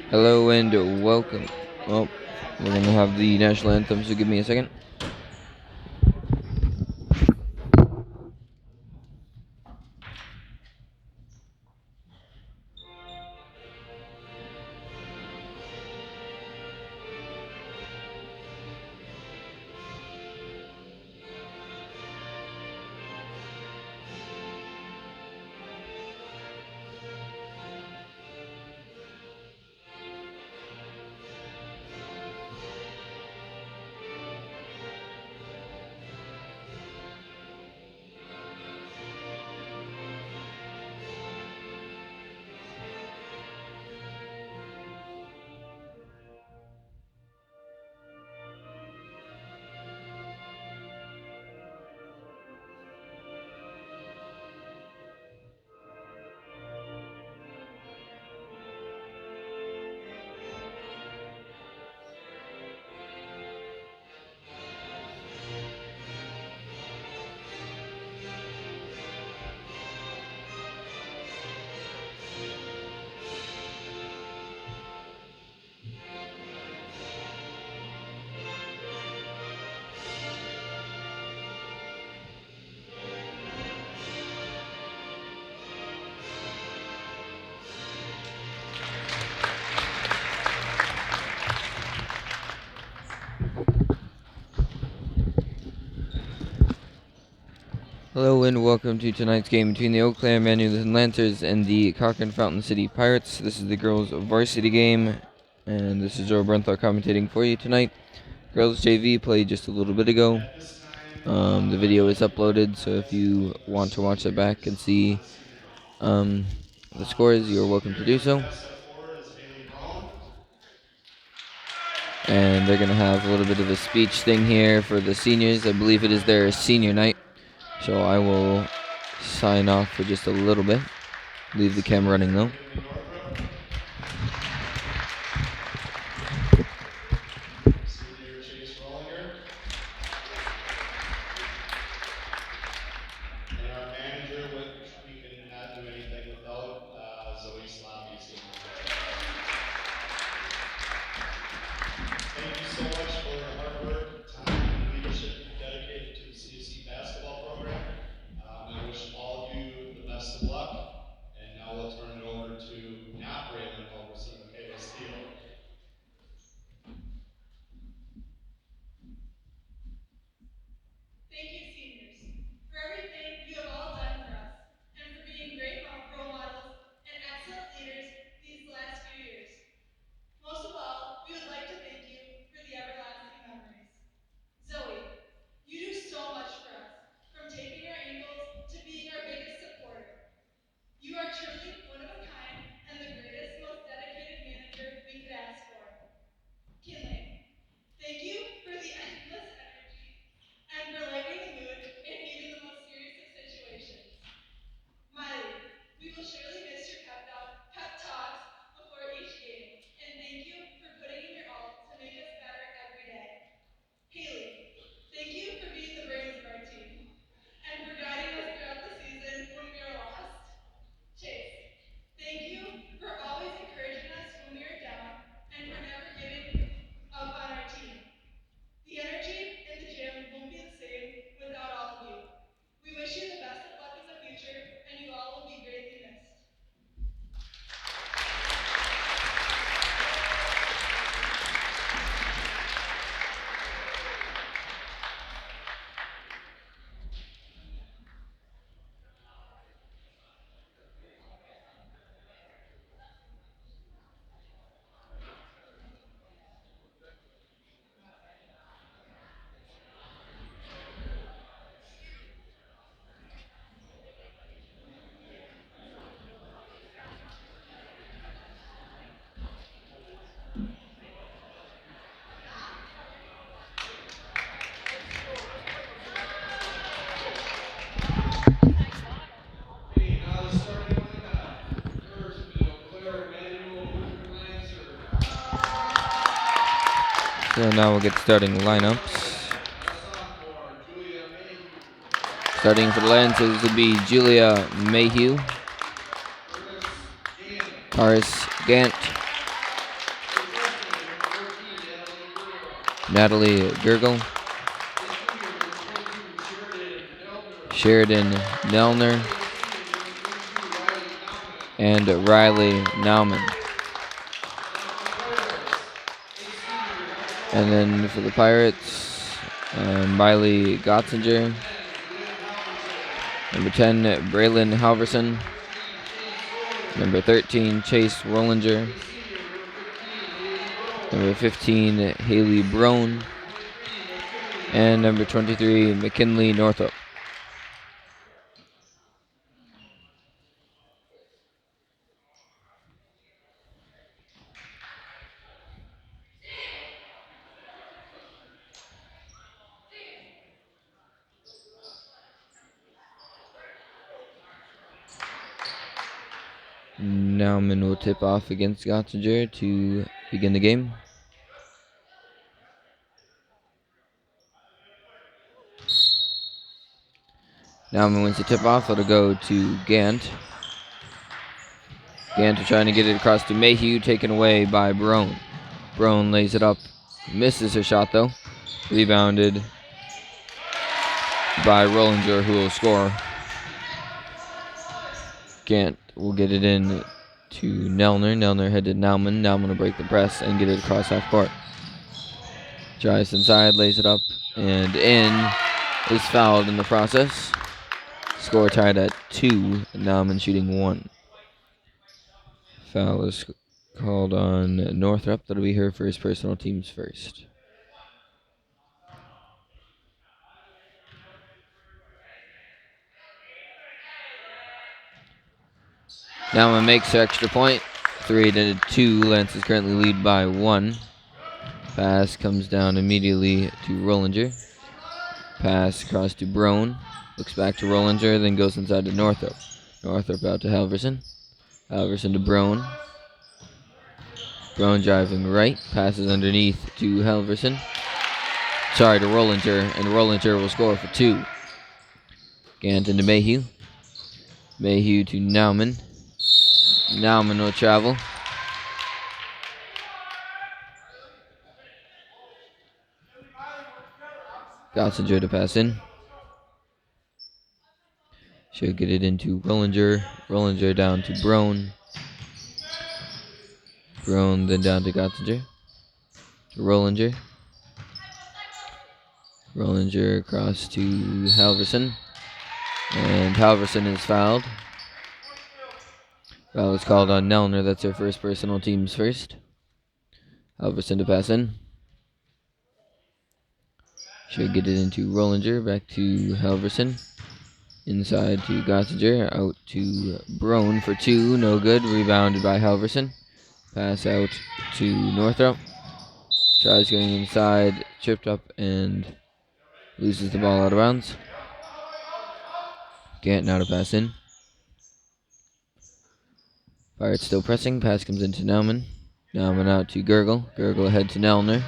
Hello and welcome. Well, we're going to have the national anthem, so give me a second. Hello and welcome to tonight's game between the Eau Claire Immanuel Lancers and the Cochrane Fountain City Pirates. This is the girls' varsity game, and this is Joe Brenthal commentating for you tonight. Girls JV played just a little bit ago. The video is uploaded, so if you want to watch it back and see the scores, you're welcome to do so. And they're going to have a little bit of a speech thing here for the seniors. I believe it is their senior night, so I will sign off for just a little bit. Leave the camera running though. And our manager, which we cannot do anything without, Zoe Sloppy. Thank you so much for the hard work, time, and leadership you've dedicated to the CFC basketball program. I wish all of you the best of luck. And now we'll turn it over to not Braylon Culberson, Michaela Steele. Thank you, seniors, for everything you have all done for us, and for being great role models and excellent leaders these last few years. Most of all, we would like to thank you for the everlasting memories. Zoe, you do so much for us, from taking our ankles to being our biggest supporter. You are truly one of a kind and the greatest, most dedicated manager we could ask for. Kinley, thank you for the endless energy and for lightening the mood in even the most serious of situations. Miley, we will surely miss your pep talks before each game, and thank you for putting in your all to make us better every day. Haley, thank you for being the brains of our team and for guiding us throughout the season when we are lost. Chase, thank you for always encouraging us when we are down and for never giving up on our team. The energy in the gym won't be the same without all of you. We wish you the best of luck in the future, and you all will be greatly missed. So now we'll get starting lineups. Starting for the Lancers would be Julia Mayhew, Taris Gant, Natalie Gergel, Sheridan Nelner, and Riley Nauman. And then for the Pirates, Miley Gotzinger. Number 10, Braylon Halverson. Number 13, Chase Rollinger. Number 15, Haley Brown. And number 23, McKinley Northup. Nauman will tip off against Gotzinger to begin the game. Nauman wins the tip off. It'll go to Gant. Gant trying to get it across to Mayhew, taken away by Brown. Brown lays it up, misses her shot though. Rebounded by Rollinger, who will score. Gant will get it in to Nelner. Nelner head to Nauman. Nauman will break the press and get it across half court. Drives inside, lays it up, and in. Is fouled in the process. Score tied at 2. Nauman shooting 1. Foul is called on Northup. That'll be her first personal, team's first. Nauman makes her extra point. 3-2. Lancers currently lead by 1. Pass comes down immediately to Rollinger. Pass across to Brown. Looks back to Rollinger, then goes inside to Northup. Northup out to Halverson. Halverson to Brown. Brown driving right. Passes underneath to Halverson. Sorry, to Rollinger, and Rollinger will score for 2. Gant into Mayhew. Mayhew to Nauman. Nauman will travel. Gotzinger to pass in. She'll get it into Rollinger. Rollinger down to Brown. Brown then down to Gotzinger. Rollinger. Rollinger across to Halverson. And Halverson is fouled. Foul is called on Nelner. That's her first personal, team's first. Halverson to pass in. Should get it into Rollinger. Back to Halverson. Inside to Gotzinger. Out to Brown for 2. No good. Rebounded by Halverson. Pass out to Northup. Tries going inside. Tripped up and loses the ball out of bounds. Gant now to pass in. Pirates still pressing. Pass comes into Nauman. Nauman out to Gergel. Gergel ahead to Nelner.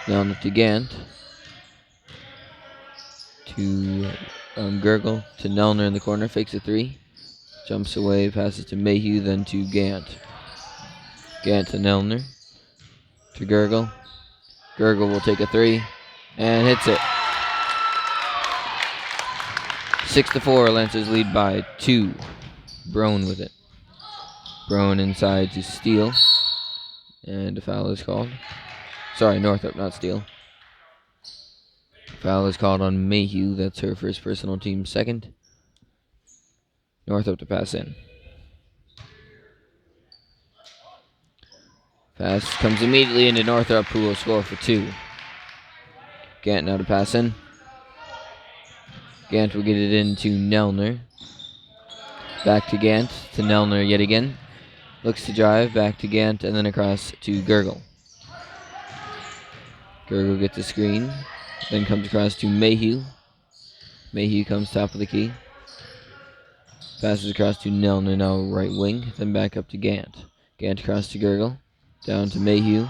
Nelner to Gant. To Gergel. To Nelner in the corner. Fakes a 3. Jumps away. Passes to Mayhew. Then to Gant. Gant to Nelner. To Gergel. Gergel will take a 3. And hits it. 6-4. Lancers lead by 2. Brown with it. Brown inside to Steele. And a foul is called. Sorry, Northup, not Steele. Foul is called on Mayhew. That's her first personal, team second. Northup to pass in. Pass comes immediately into Northup, who will score for 2. Gant now to pass in. Gant will get it into Nelner. Back to Gant, to Nelner yet again. Looks to drive, back to Gant, and then across to Gergel. Gergel gets the screen, then comes across to Mayhew. Mayhew comes top of the key. Passes across to Nelner, now right wing, then back up to Gant. Gant across to Gergel, down to Mayhew.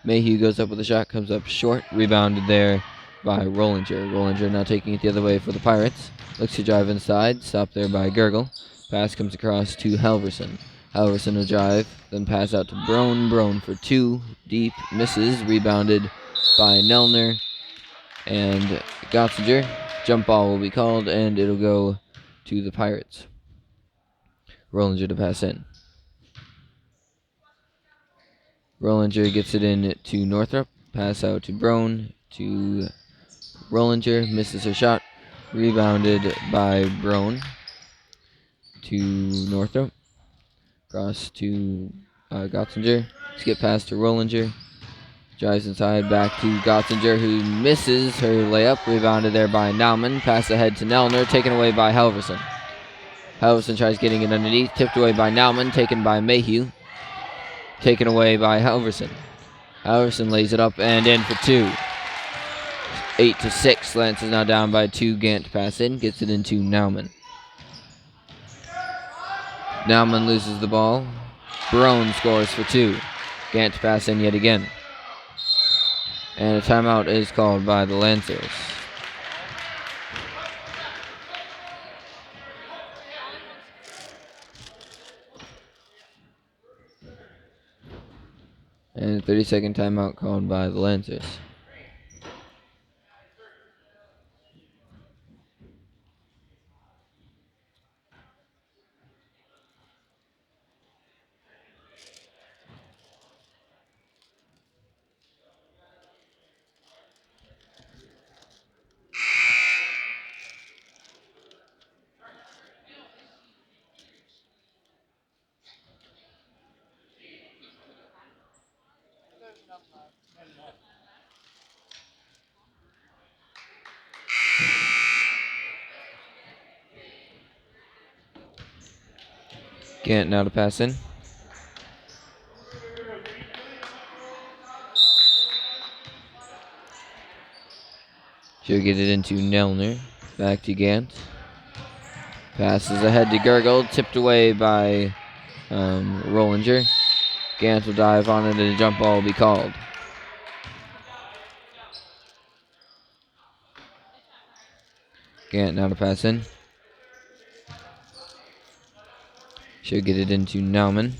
Mayhew goes up with a shot, comes up short, rebounded there by Rollinger. Rollinger now taking it the other way for the Pirates. Looks to drive inside, stopped there by Gergel. Pass comes across to Halverson. Halverson will drive, then pass out to Brown. Brown for 2, deep, misses, rebounded by Nelner and Gotzinger. Jump ball will be called, and it'll go to the Pirates. Rollinger to pass in. Rollinger gets it in to Northrop. Pass out to Brown to Rollinger. Misses her shot. Rebounded by Brown to Northrop. Cross to Gotzinger. Skip pass to Rollinger. Drives inside back to Gotzinger, who misses her layup. Rebounded there by Naumann. Pass ahead to Nelner. Taken away by Halverson. Halverson tries getting it underneath. Tipped away by Naumann. Taken by Mayhew. Taken away by Halverson. Halverson lays it up and in for 2. 8-6. Lance is now down by 2. Gant to pass in. Gets it into Naumann. Naumann loses the ball. Brown scores for 2. Gant to pass in yet again. And a timeout is called by the Lancers. And a 30-second timeout called by the Lancers. Gant now to pass in. She'll get it into Nelner. Back to Gant. Passes ahead to Gurgle. Tipped away by Rollinger. Gant will dive on it and a jump ball will be called. Gant now to pass in. She'll get it into Naumann.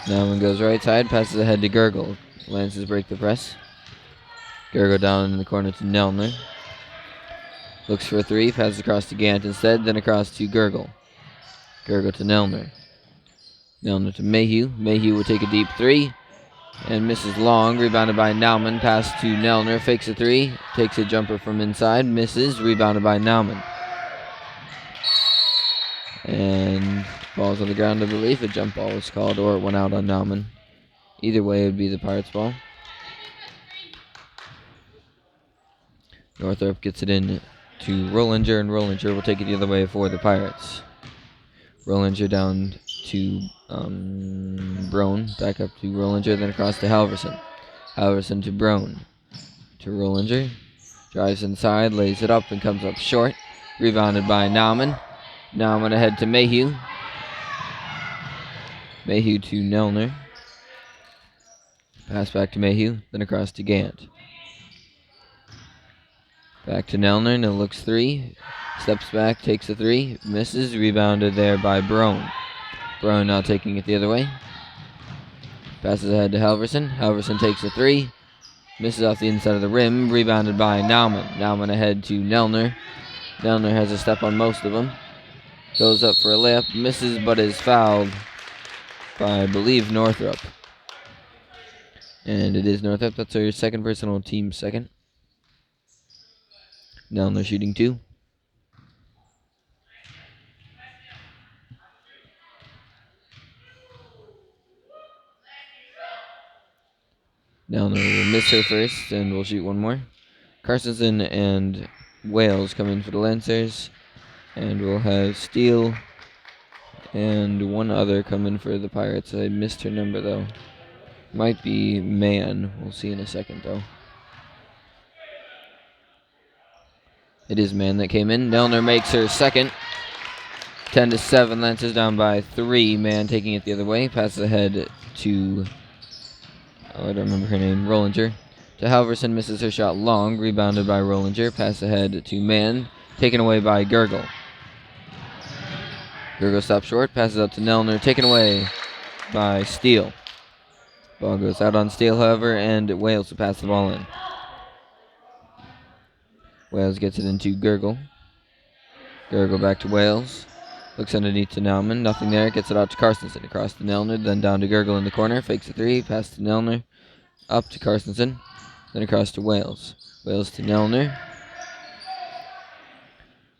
Naumann goes right side, passes ahead to Gurgle. Lancers break the press. Gurgle down in the corner to Nelner. Looks for a 3, passes across to Gant instead, then across to Gurgle. Gurgle to Nelner. Nelner to Mayhew. Mayhew will take a deep 3 and misses long. Rebounded by Naumann. Pass to Nelner. Fakes a 3. Takes a jumper from inside. Misses. Rebounded by Naumann. And ball's on the ground, I believe. A jump ball was called, or it went out on Naumann. Either way, it would be the Pirates' ball. Northrop gets it in to Rollinger, and Rollinger will take it the other way for the Pirates. Rollinger down to Brown. Back up to Rollinger, then across to Halverson. Halverson to Brown. To Rollinger. Drives inside, lays it up, and comes up short. Rebounded by Naumann. Naumann ahead to Mayhew. Mayhew to Nelner. Pass back to Mayhew, then across to Gant. Back to Nelner, no looks 3. Steps back, takes a 3, misses, rebounded there by Brown. Brown now taking it the other way. Passes ahead to Halverson. Halverson takes a 3, misses off the inside of the rim, rebounded by Naumann. Naumann ahead to Nelner. Nelner has a step on most of them. Goes up for a layup, misses, but is fouled by, I believe, Northrop. And it is Northrop. That's our second personal, team second. Nelner shooting 2. Nelner will miss her first, and we'll shoot one more. Carstensen and Wales come in for the Lancers. And we'll have Steele and one other come in for the Pirates. I missed her number, though. Might be Mann. We'll see in a second, though. It is Mann that came in. Nelner makes her second. 10-7. Lancers down by 3. Mann taking it the other way. Passes ahead to... I don't remember her name. Rollinger. To Halverson. Misses her shot long. Rebounded by Rollinger. Pass ahead to Mann. Taken away by Gurgle. Gurgle stops short, passes out to Nelner, taken away by Steele. Ball goes out on Steele, however, and Wales will pass the ball in. Wales gets it into Gurgle. Gurgle back to Wales. Looks underneath to Nauman. Nothing there. Gets it out to Carstensen. Across to Nelner. Then down to Gurgle in the corner. Fakes a three. Pass to Nelner. Up to Carstensen. Then across to Wales. Wales to Nelner.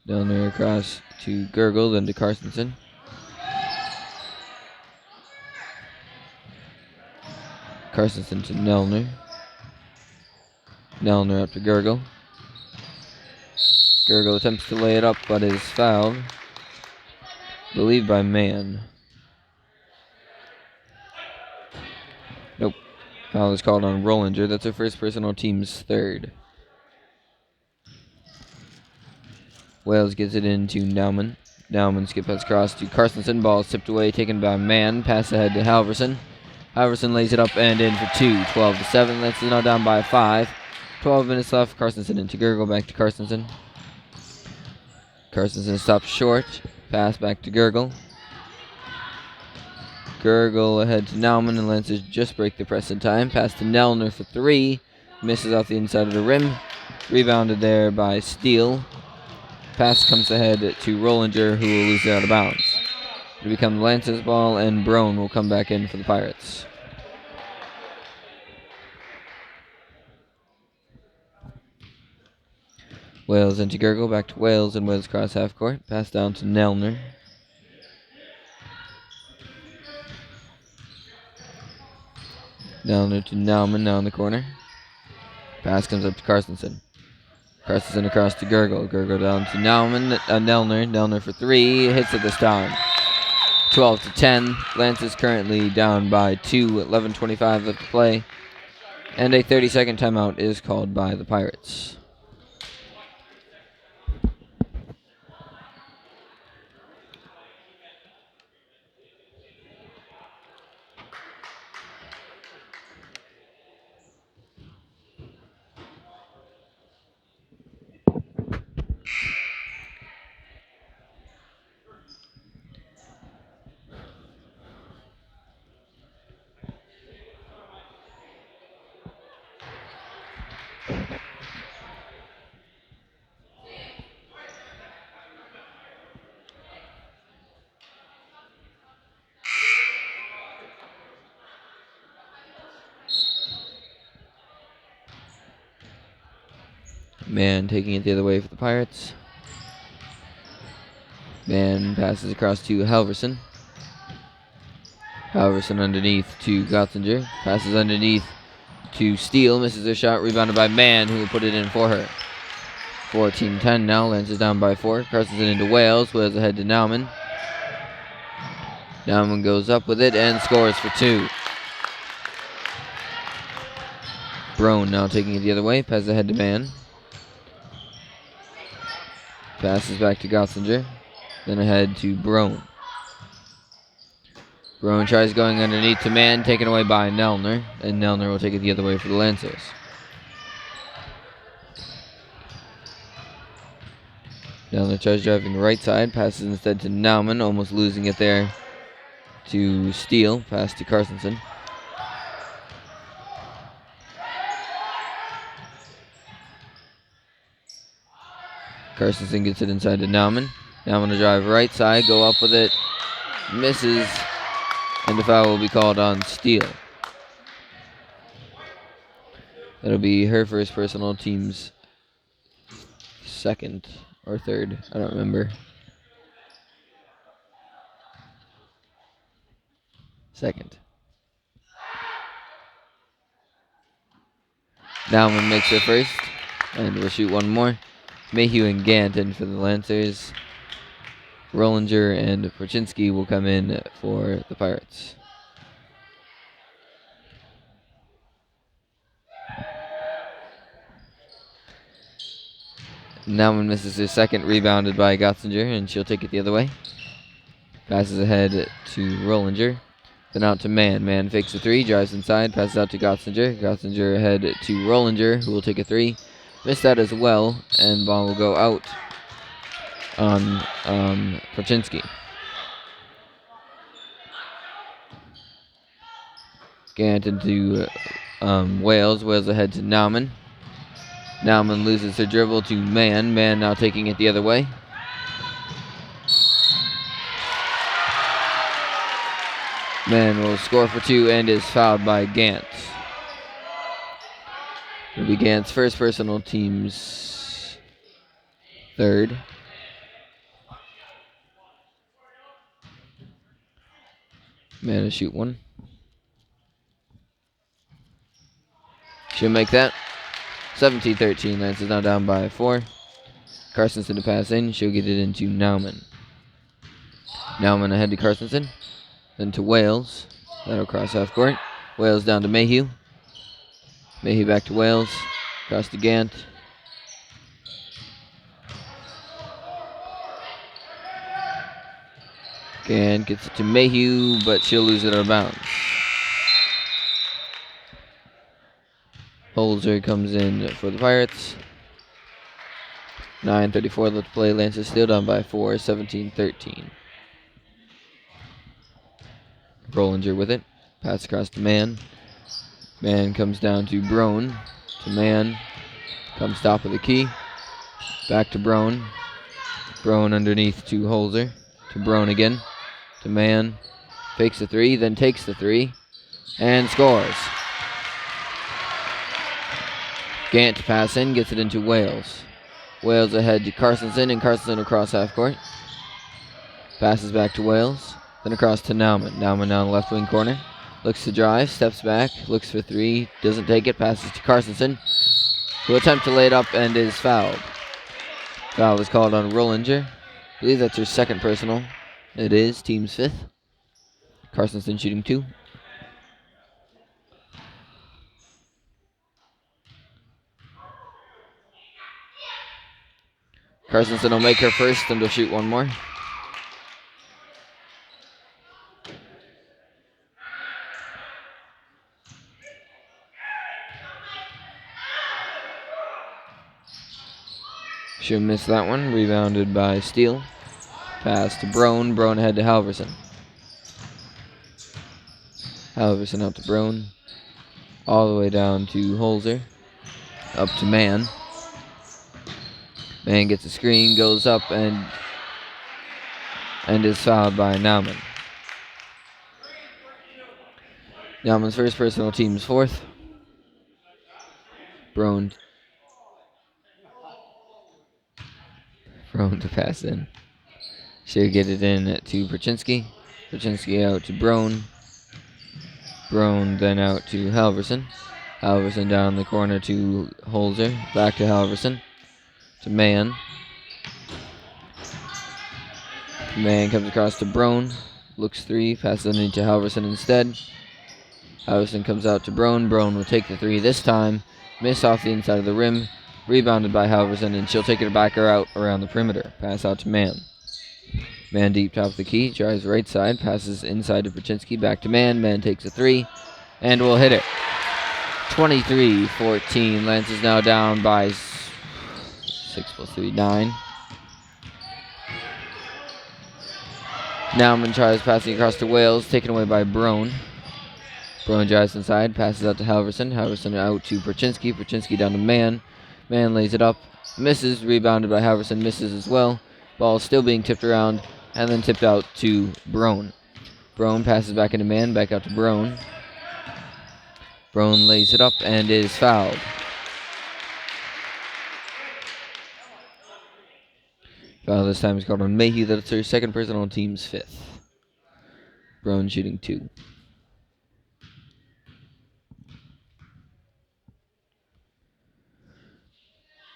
Nelner across to Gurgle. Then to Carstensen. Carstensen to Nelner. Nelner up to Gurgle. Gurgle attempts to lay it up, but is fouled. I believe by Mann. Nope. Foul is called on Rollinger. That's her first personal, team's third. Wales gets it into Nauman. Nauman skip pass across to Carstensen. Ball is tipped away, taken by Mann. Pass ahead to Halverson. Halverson lays it up and in for two. 12-7. Let's now down by 5. 12 minutes left. Carstensen into Gurgle. Back to Carstensen. Carstensen stops short. Pass back to Gurgle. Gurgle ahead to Nauman, and Lancers just break the press in time. Pass to Nelner for 3. Misses off the inside of the rim. Rebounded there by Steele. Pass comes ahead to Rollinger, who will lose it out of bounds. It'll become the Lancers ball, and Brown will come back in for the Pirates. Wales into Gurgle, back to Wales, and Wales cross half court. Pass down to Nelner. Nelner to Nauman, now in the corner. Pass comes up to Carstensen. Carstensen across to Gurgle. Gurgle down to Nauman, Nelner. Nelner for 3, hits it this time. 12-10. Lancers currently down by 2, 11:25 left to play. And a 30-second timeout is called by the Pirates. Mann taking it the other way for the Pirates. Mann passes across to Halverson. Halverson underneath to Gothinger. Passes underneath to Steele. Misses her shot. Rebounded by Mann, who will put it in for her. 14-10 now. Lancers down by 4. Carstensen into Wales. Wales ahead to Nauman. Nauman goes up with it and scores for 2. Brown now taking it the other way. Passes ahead to Mann. Passes back to Gothinger. Then ahead to Brown. Brown tries going underneath to Mann, taken away by Nelner. And Nelner will take it the other way for the Lancers. Nelner tries driving the right side. Passes instead to Nauman, almost losing it there to Steele. Pass to Carstensen. Carstensen gets it inside to Nauman. Nauman to drive right side, go up with it, misses, and the foul will be called on Steele. That'll be her first personal, team's second or third, I don't remember. Second. Nauman makes her first, and we'll shoot one more. Mayhew and Gant in for the Lancers. Rollinger and Porchinski will come in for the Pirates. Nauman misses his second, rebounded by Gothinger, and she'll take it the other way. Passes ahead to Rollinger. Then out to Mann. Mann fakes a 3, drives inside, passes out to Gothinger. Gothinger ahead to Rollinger, who will take a 3. Missed that as well, and ball will go out on Porchinski. Gant into Wales. Wales ahead to Nauman. Nauman loses her dribble to Mann. Mann now taking it the other way. Mann will score for 2 and is fouled by Gant. It'll be Gant's first personal, team's third. Mann to shoot 1. She'll make that. 17-13. Lance is now down by 4. Carstensen to pass in. She'll get it into Nauman. Nauman ahead to Carstensen. Then to Wales. That'll cross half court. Wales down to Mayhew. Mayhew back to Wales. Across to Gant. Gant gets it to Mayhew, but she'll lose it out of bounds. Holzer comes in for the Pirates. 9:34 left to play. Lance is still down by 4, 17-13. Rollinger with it. Pass across to Mann. Mann comes down to Brown. To Mann. Comes top of the key. Back to Brown. Brown underneath to Holzer. To Brown again. To Mann. Fakes the 3, then takes the 3. And scores. Gant to pass in. Gets it into Wales. Wales ahead to Carstensen, and Carstensen across half court. Passes back to Wales. Then across to Nauman. Nauman now in the left wing corner. Looks to drive, steps back, looks for 3, doesn't take it, passes to Carstensen, who attempt to lay it up and is fouled. Foul is called on Rollinger. I believe that's her second personal. It is, team's 5th. Carstensen shooting 2. Carstensen will make her first and will shoot 1 more. She'll miss that one. Rebounded by Steele. Pass to Brown. Brown ahead to Halverson. Halverson out to Brown. All the way down to Holzer. Up to Mann. Mann gets a screen, goes up, and is fouled by Nauman. Nauman's first personal, team's 4th. Brown to pass in. She'll get it in to Perchinsky. Perchinsky out to Brown. Brown then out to Halverson. Halverson down the corner to Holzer. Back to Halverson. To Mann. Mann comes across to Brown. Looks 3. Passes it into Halverson instead. Halverson comes out to Brown. Brown will take the 3 this time. Miss off the inside of the rim. Rebounded by Halverson, and she'll take it back or out around the perimeter. Pass out to Mann. Mann deep top of the key. Drives right side. Passes inside to Perchinsky. Back to Mann. Mann takes a 3. And will hit it. 23-14. Lance is now down by 6 plus 3, 9. Nauman tries passing across to Wales. Taken away by Brown. Brown drives inside. Passes out to Halverson. Halverson out to Perchinsky. Perchinsky down to Mann. Mann lays it up. Misses. Rebounded by Halverson. Misses as well. Ball still being tipped around. And then tipped out to Brown. Brown passes back into Mann. Back out to Brown. Brown lays it up and is fouled. Foul this time is called on Mayhew. That's her second personal, team's 5th. Brown shooting 2.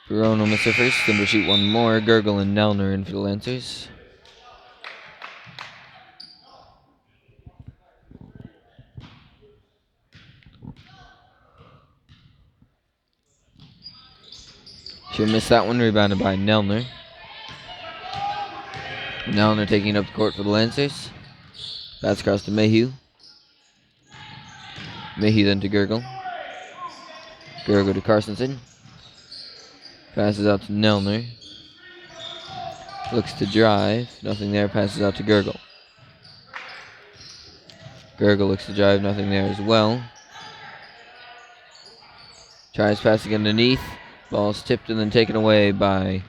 Brown will miss her first, then will shoot 1 more. Gurgle and Nelner in for the Lancers. She'll miss that one, rebounded by Nelner. Nelner taking it up the court for the Lancers. Pass across to Mayhew. Mayhew then to Gurgle. Gurgle to Carstensen. Passes out to Nelner. Looks to drive. Nothing there. Passes out to Gurgle. Gurgle looks to drive, nothing there as well. Tries passing underneath. Ball's tipped and then taken away by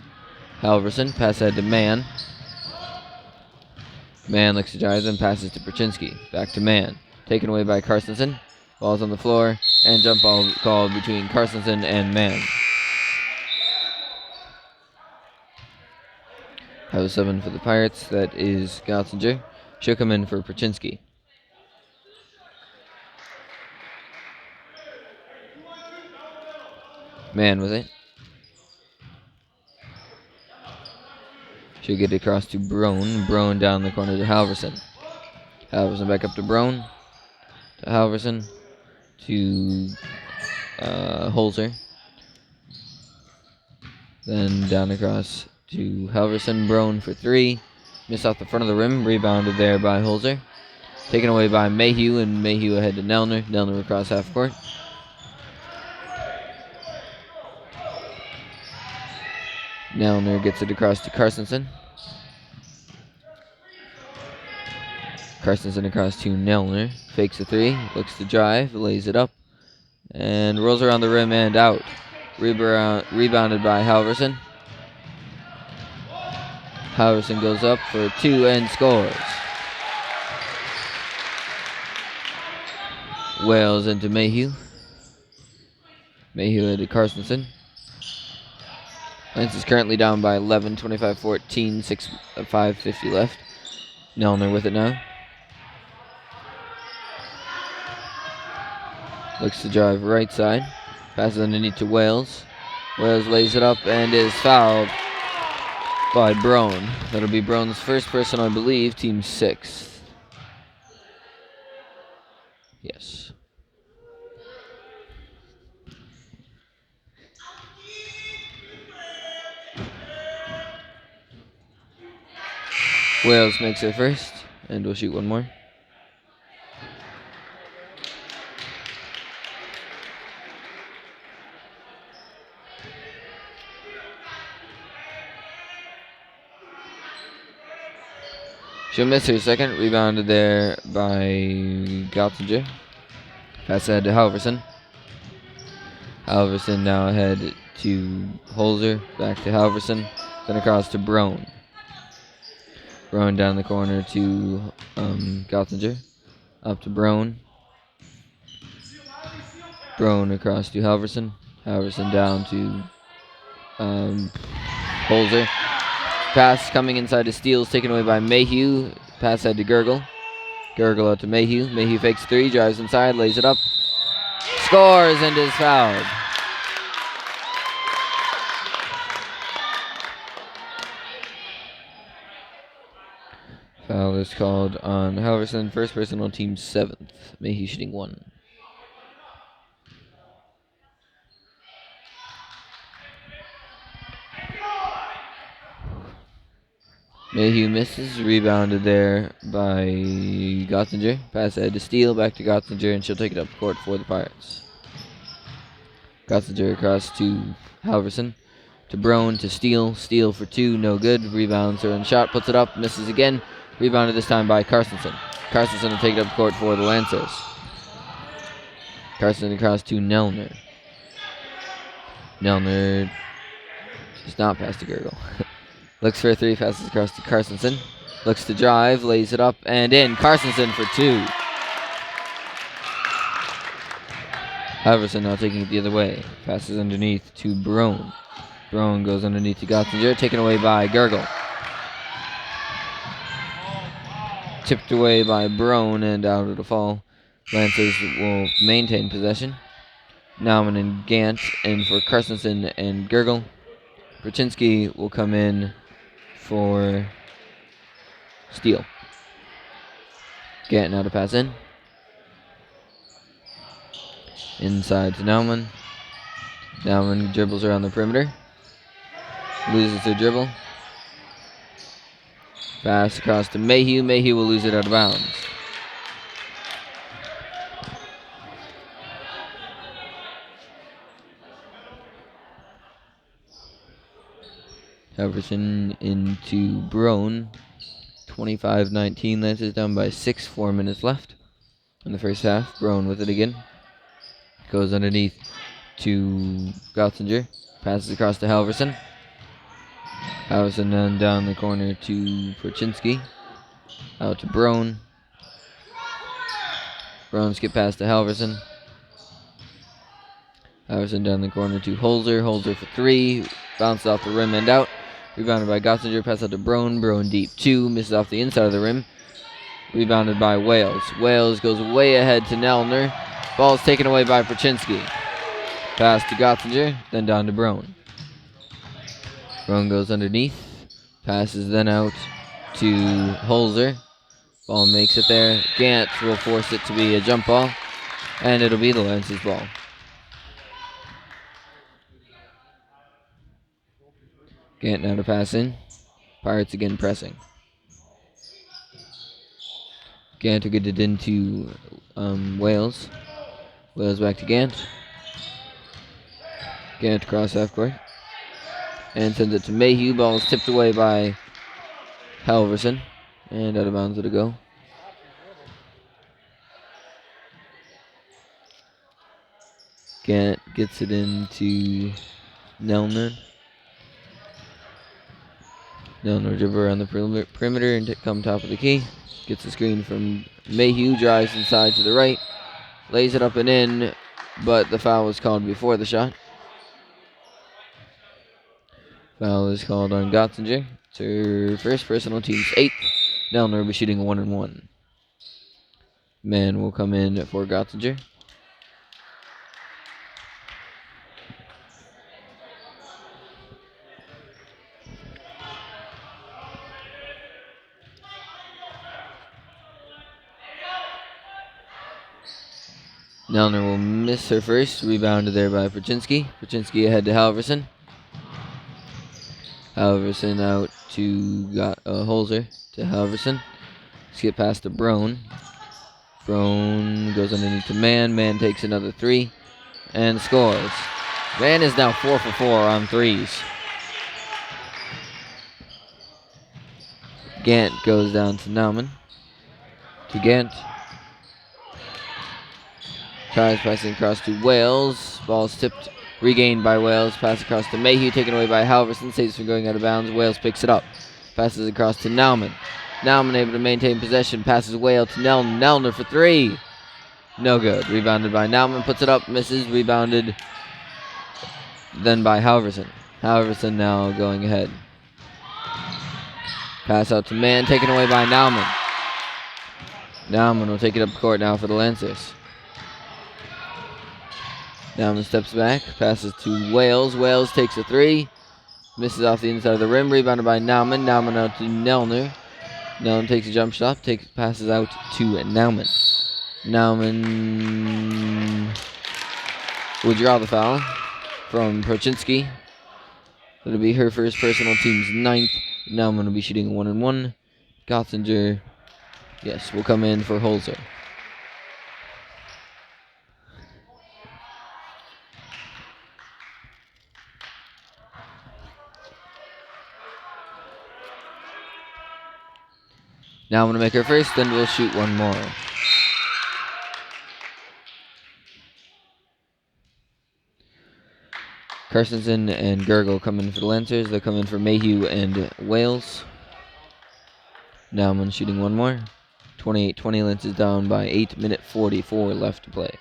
Halverson. Pass ahead to Mann. Mann looks to drive, then passes to Perchinsky. Back to Mann. Taken away by Carstensen. Ball's on the floor, and jump ball called between Carstensen and Mann. Have a 7 for the Pirates. That is Gotzinger. She'll come in for Perchinsky. Mann with it. She'll get it across to Broen. Broen down the corner to Halverson. Halverson back up to Broen. To Halverson. To Holzer. Then down across to Halverson. Broen for 3. Missed off the front of the rim. Rebounded there by Holzer. Taken away by Mayhew, and Mayhew ahead to Nelner. Nelner across half court. Nelner gets it across to Carstensen. Carstensen across to Nelner. Fakes a 3. Looks to drive. Lays it up. And rolls around the rim and out. Rebounded by Halverson. Halverson goes up for 2 and scores. Wales into Mayhew. Mayhew into Carstensen. Lance is currently down by 11, 25-14, 5:50 left. Nelner with it now. Looks to drive right side. Passes underneath to Wales. Wales lays it up and is fouled by Broen. That'll be Broen's first personal, I believe, team 6th. Yes. Wales makes it first, and we'll shoot one more. She'll miss her second. Rebounded there by Gotzinger. Pass ahead to Halverson. Halverson now ahead to Holzer. Back to Halverson. Then across to Broen. Broen down the corner to Gotzinger. Up to Broen. Broen across to Halverson. Halverson down to Holzer. Pass coming inside to Steele's taken away by Mayhew. Pass ahead to Gurgle. Gurgle out to Mayhew. Mayhew fakes 3, drives inside, lays it up. Scores and is fouled. Foul is called on Halverson, first personal, team 7th. Mayhew shooting 1. Mayhew misses, rebounded there by Gotzinger. Pass ahead to Steele, back to Gotzinger, and she'll take it up court for the Pirates. Gotzinger across to Halverson, to Broen, to Steele. Steele for 2, no good. Rebounds her and shot, puts it up, misses again. Rebounded this time by Carstensen. Carstensen will take it up court for the Lancers. Carstensen across to Nelner. Nelner does not pass to Gurgle. Looks for a 3, passes across to Carstensen. Looks to drive, lays it up and in. Carstensen for 2. Halverson now taking it the other way. Passes underneath to Broen. Broen goes underneath to Gotzinger, taken away by Gurgle. Tipped away by Broen and out of the fall. Lancers will maintain possession. Nauman and Gant in for Carstensen and Gurgle. Perchinsky will come in for Steele. Gant now to pass in. Inside to Nauman. Nauman dribbles around the perimeter. Loses the dribble. Pass across to Mayhew. Mayhew will lose it out of bounds. Halverson into Broen. 25-19. Lancers down by 6. 4 minutes left. in the first half. Brown with it again. Goes underneath to Gotzinger. Passes across to Halverson. Halverson then down the corner to Perchinski. Out to Brown. Brown skip pass to Halverson. Halverson down the corner to Holzer. Holzer for 3. Bounces off the rim and out. Rebounded by Gotzinger. Pass out to Brown. Brown deep 2. Misses off the inside of the rim. Rebounded by Wales. Wales goes way ahead to Nelner. Ball is taken away by Perchinski. Pass to Gotzinger. Then down to Brown. Brown goes underneath. Passes then out to Holzer. Ball makes it there. Gant will force it to be a jump ball. And it'll be the Lancers ball. Gant now to pass in. Pirates again pressing. Gant to get it into Wales. Wales back to Gant. Gant across half court. And sends it to Mayhew. Ball is tipped away by Halverson. And out of bounds it'll go. Gant gets it into Nelner. Nelner dribble around the perimeter and come top of the key. Gets the screen from Mayhew. Drives inside to the right. Lays it up and in. But the foul was called before the shot. Foul is called on Gotzinger. It's her first personal, team's 8th. Nelner will be shooting 1-1. Man will come in for Gotzinger. Nelner will miss her first. Rebounded there by Perchinski. Perchinski ahead to Halverson. Halverson out to Holzer to Halverson. Skip past to Brown. Brown goes underneath to Man. Man takes another 3 and scores. Man is now 4 for 4 on 3s. Gant goes down to Nauman. To Gant. Tries passing across to Wales. Ball's tipped. Regained by Wales. Pass across to Mayhew. Taken away by Halverson. Saves from going out of bounds. Wales picks it up. Passes across to Nauman. Nauman able to maintain possession. Passes Wales to Nelner. Nelner for 3. No good. Rebounded by Nauman. Puts it up. Misses. Rebounded then by Halverson. Halverson now going ahead. Pass out to Man. Taken away by Nauman. Nauman will take it up court now for the Lancers. Nauman steps back, passes to Wales. Wales takes a 3. Misses off the inside of the rim. Rebounded by Nauman. Nauman out to Nelner. Nelner takes a jump shot. Passes out to Nauman. Nauman will draw the foul from Perchinski. It'll be her first personal, team's 9th. Nauman will be shooting 1-1. Gotzinger, yes, will come in for Holzer. Now I'm going to make her first, then we'll shoot one more. Carstensen and Gergel come in for the Lancers. They'll come in for Mayhew and Wales. Now I'm shooting one more. 28-20, Lancers down by 8:44 left to play.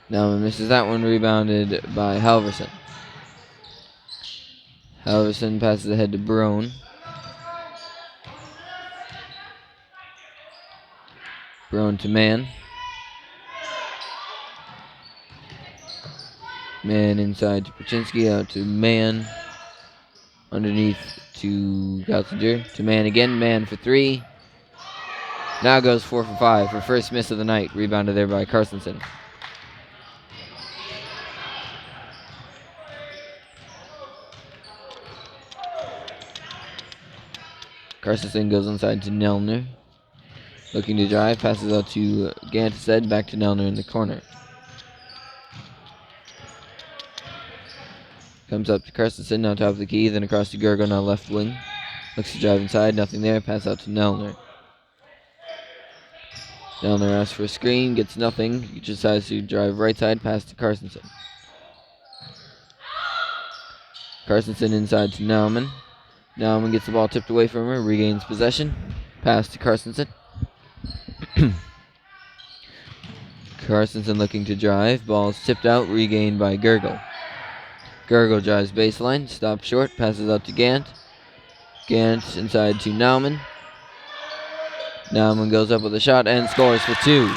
Now misses that one, rebounded by Halverson. Halverson passes ahead to Brown. Brown to Man. Man inside to Perchinski, out to Man. Underneath to Gotzinger. To Man again. Man for 3. Now goes 4 for 5 for first miss of the night. Rebounded there by Carstensen. Carstensen goes inside to Nelner. Looking to drive. Passes out to Gantased. Back to Nelner in the corner. Comes up to Carstensen, now top of the key, then across to Gergo, now left wing. Looks to drive inside, nothing there. Pass out to Nelner. Nelner asks for a screen, gets nothing. He decides to drive right side, pass to Carstensen. Carstensen inside to Nauman. Nauman gets the ball tipped away from her, regains possession. Pass to Carstensen. Carstensen looking to drive. Ball's tipped out, regained by Gurgle. Gurgle drives baseline, stops short, passes out to Gant. Gant inside to Nauman. Nauman goes up with a shot and scores for two.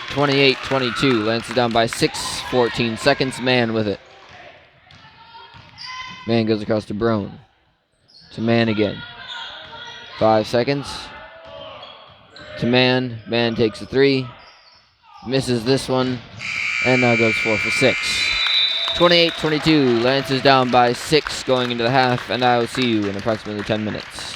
28-22. Lance is down by 6, 14 seconds. Mann with it. Mann goes across to Brown. To Mann again. 5 seconds. To Mann. Mann takes a three. Misses this one. And now goes 4 for 6. 28-22. Lance is down by 6 going into the half. And I will see you in approximately 10 minutes.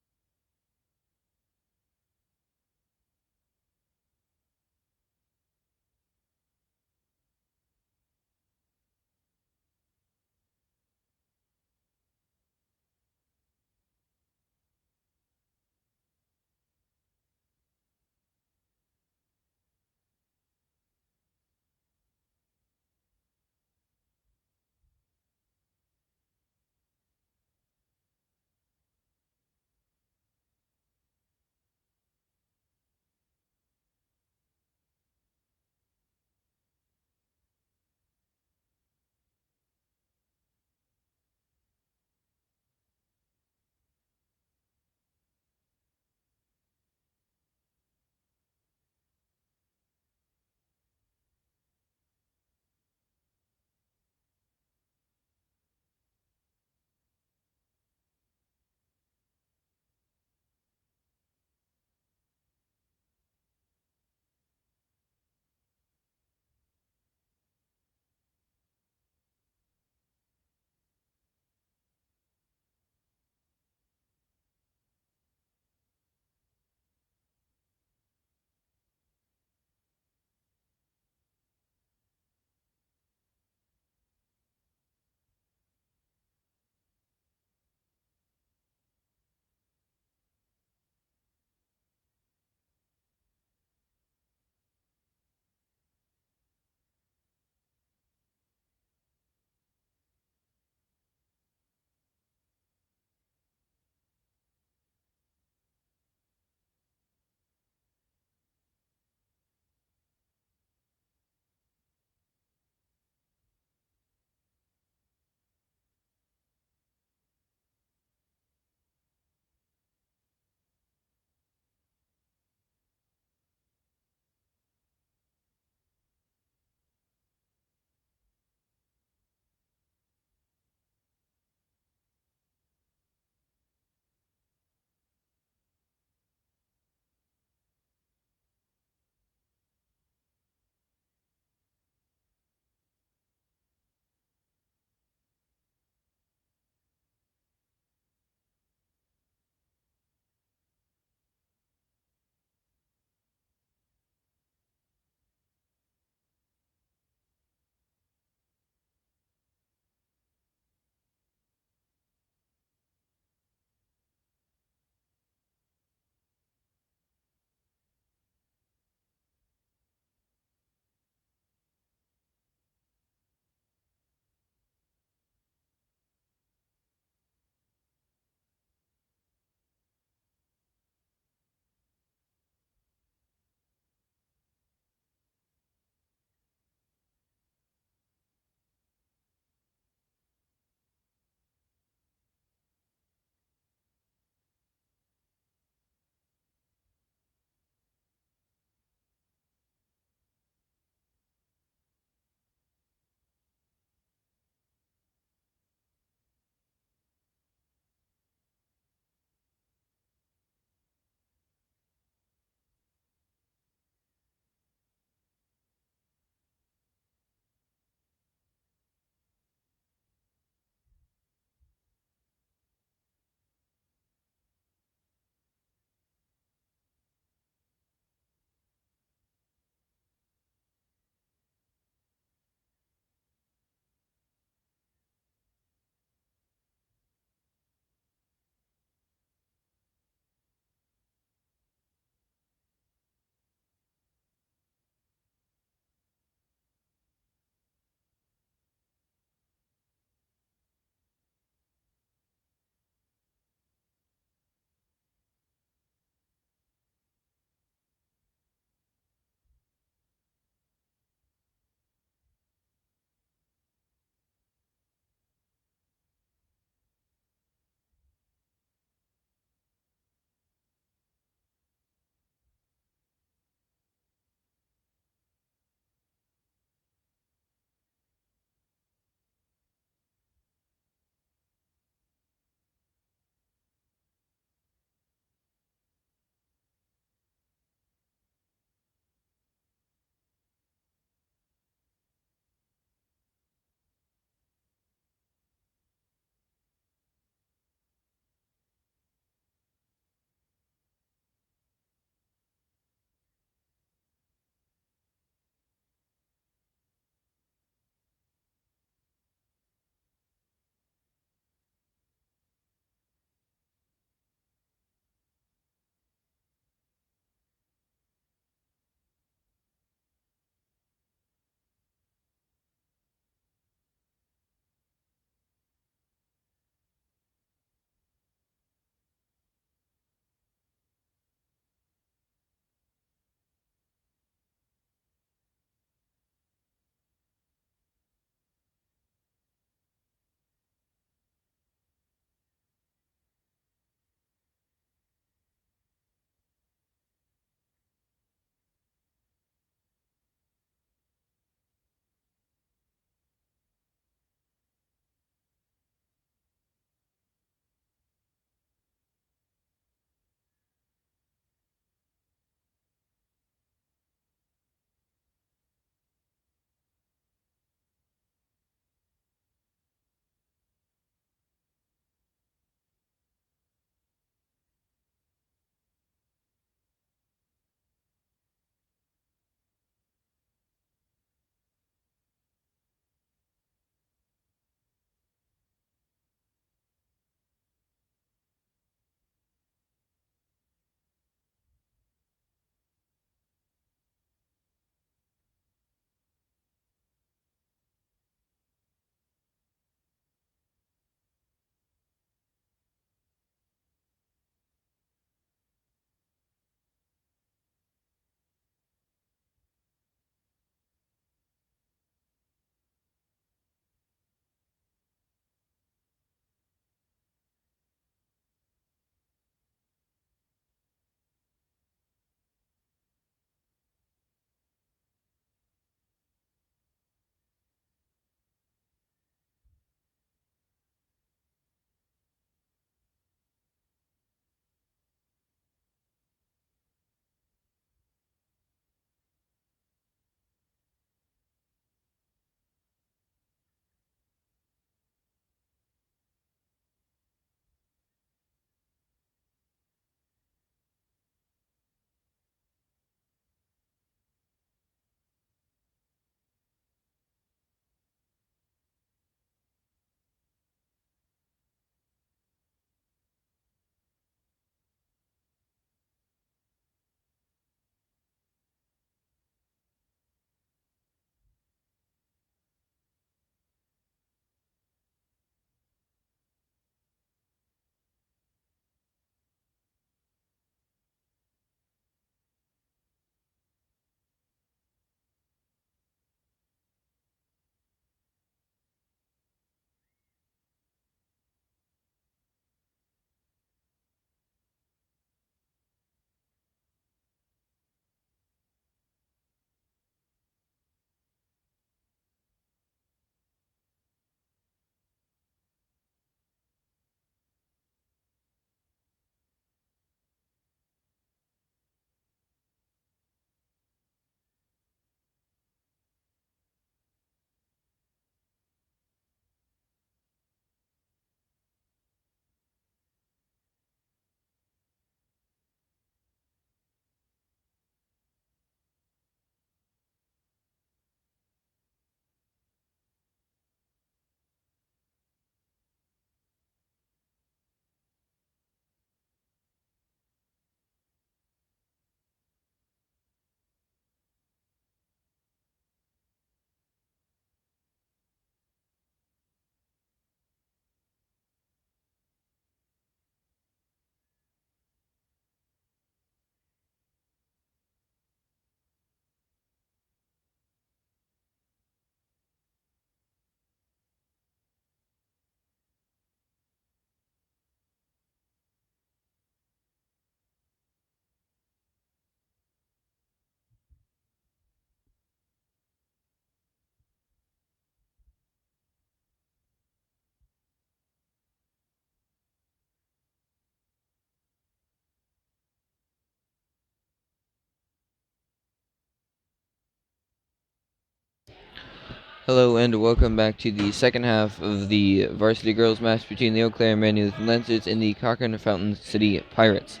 Hello and welcome back to the second half of the varsity girls match between the Eau Claire Immanuel Lancers and the Cochrane Fountain City Pirates.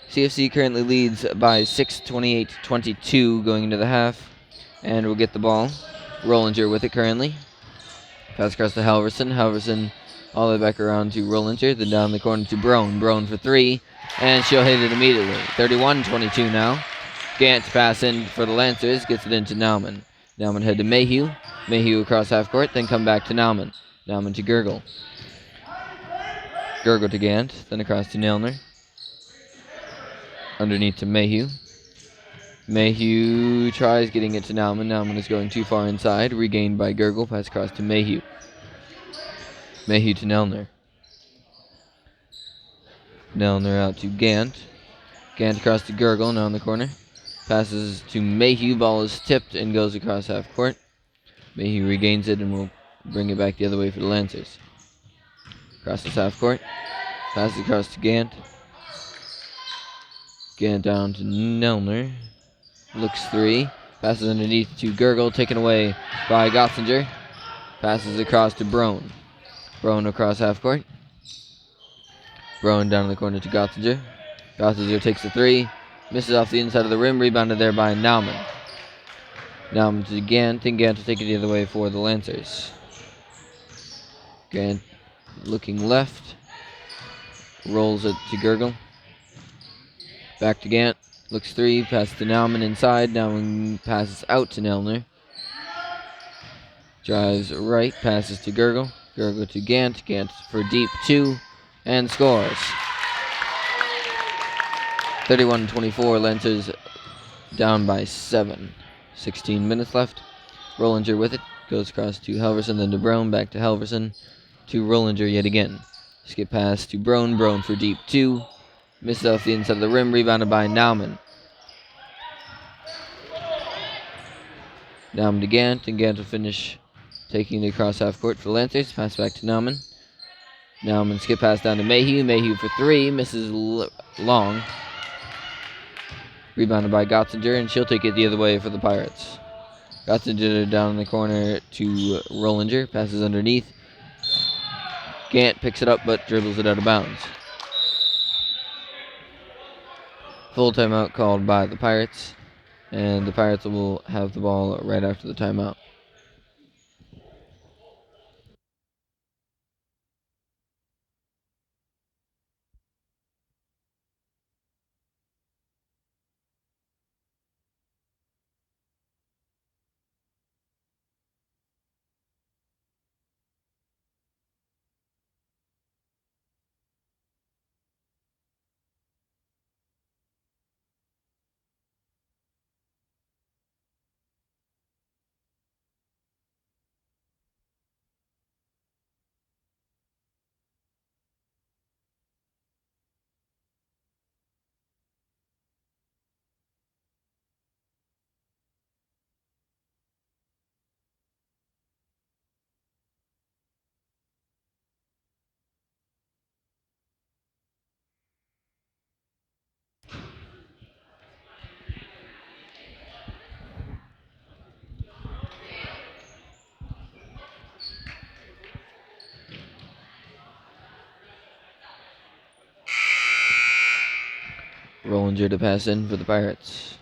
CFC currently leads by 6, 28-22 going into the half, and we'll get the ball. Rollinger with it currently. Pass across to Halverson. Halverson all the way back around to Rollinger, then down the corner to Brown. Brown for 3, and she'll hit it immediately. 31-22 now. Gant pass in for the Lancers, gets it into Nauman. Nauman head to Mayhew. Mayhew across half court, then come back to Nauman. Nauman to Gurgle. Gurgle to Gant, then across to Nelner. Underneath to Mayhew. Mayhew tries getting it to Nauman. Nauman is going too far inside. Regained by Gurgle. Pass across to Mayhew. Mayhew to Nelner. Nelner out to Gant. Gant across to Gurgle, now in the corner. Passes to Mayhew. Ball is tipped and goes across half court. Mayhew regains it and will bring it back the other way for the Lancers. Crosses half court. Passes across to Gant. Gant down to Nelner. Looks 3. Passes underneath to Gurgle, taken away by Gottsinger. Passes across to Brown. Brown across half court. Brown down in the corner to Gottsinger. Gottsinger takes the 3. Misses off the inside of the rim. Rebounded there by Nauman. Nauman to Gant, and Gant will take it the other way for the Lancers. Gant looking left. Rolls it to Gurgle. Back to Gant. Looks 3. Pass to Nauman inside. Nauman passes out to Nelner. Drives right. Passes to Gurgle. Gurgle to Gant. Gant for deep 2. And scores. 31-24. Lancers down by 7. 16 minutes left. Rollinger with it. Goes across to Halverson, then to Brown. Back to Halverson. To Rollinger yet again. Skip pass to Brown. Brown for deep 2. Misses off the inside of the rim. Rebounded by Nauman. Nauman to Gant, and Gant will finish taking it across half court for the Lancers. Pass back to Nauman. Nauman skip pass down to Mayhew. Mayhew for 3. Misses long. Rebounded by Gottsinger, and she'll take it the other way for the Pirates. Gottsinger down in the corner to Rollinger. Passes underneath. Gant picks it up but dribbles it out of bounds. Full timeout called by the Pirates, and the Pirates will have the ball right after the timeout. Rollinger to pass in for the Pirates.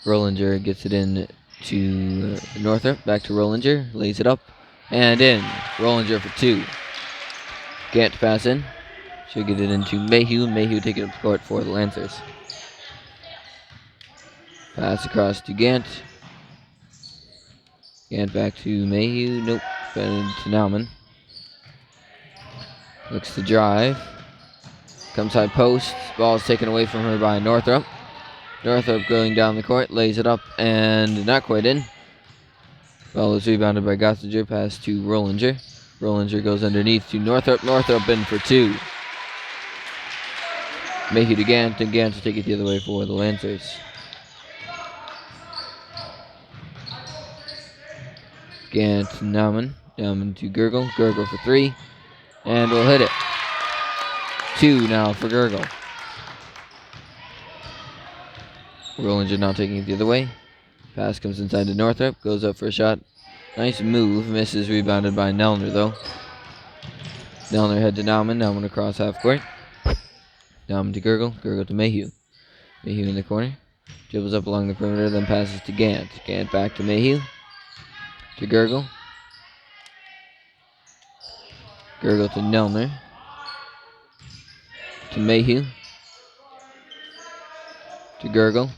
Rollinger gets it in to Northrop. Back to Rollinger. Lays it up. And in. Rollinger for 2. Gant to pass in. She'll get it into Mayhew. Mayhew taking up the court for the Lancers. Pass across to Gant. Gant back to Mayhew. Nope. Back to Nauman. Looks to drive. Comes high post. Ball is taken away from her by Northrop. Northrop going down the court. Lays it up and not quite in. Ball is rebounded by Gottsinger. Pass to Rollinger. Rollinger goes underneath to Northrop. Northrop in for 2. Mayhew to Gant, and Gant to take it the other way for the Lancers. Gant to Nauman. Nauman to Gurgle. Gurgle for 3. And we'll hit it. 2 now for Gurgle. Rollinger now taking it the other way. Pass comes inside to Northrup. Goes up for a shot. Nice move. Misses. Rebounded by Nelner, though. Nelner head to Nauman. Nauman across half court. Nauman to Gurgle. Gurgle to Mayhew. Mayhew in the corner. Dribbles up along the perimeter, then passes to Gant. Gant back to Mayhew. To Gurgle. Gurgle to Nelner. To Mayhew. To Gurgle.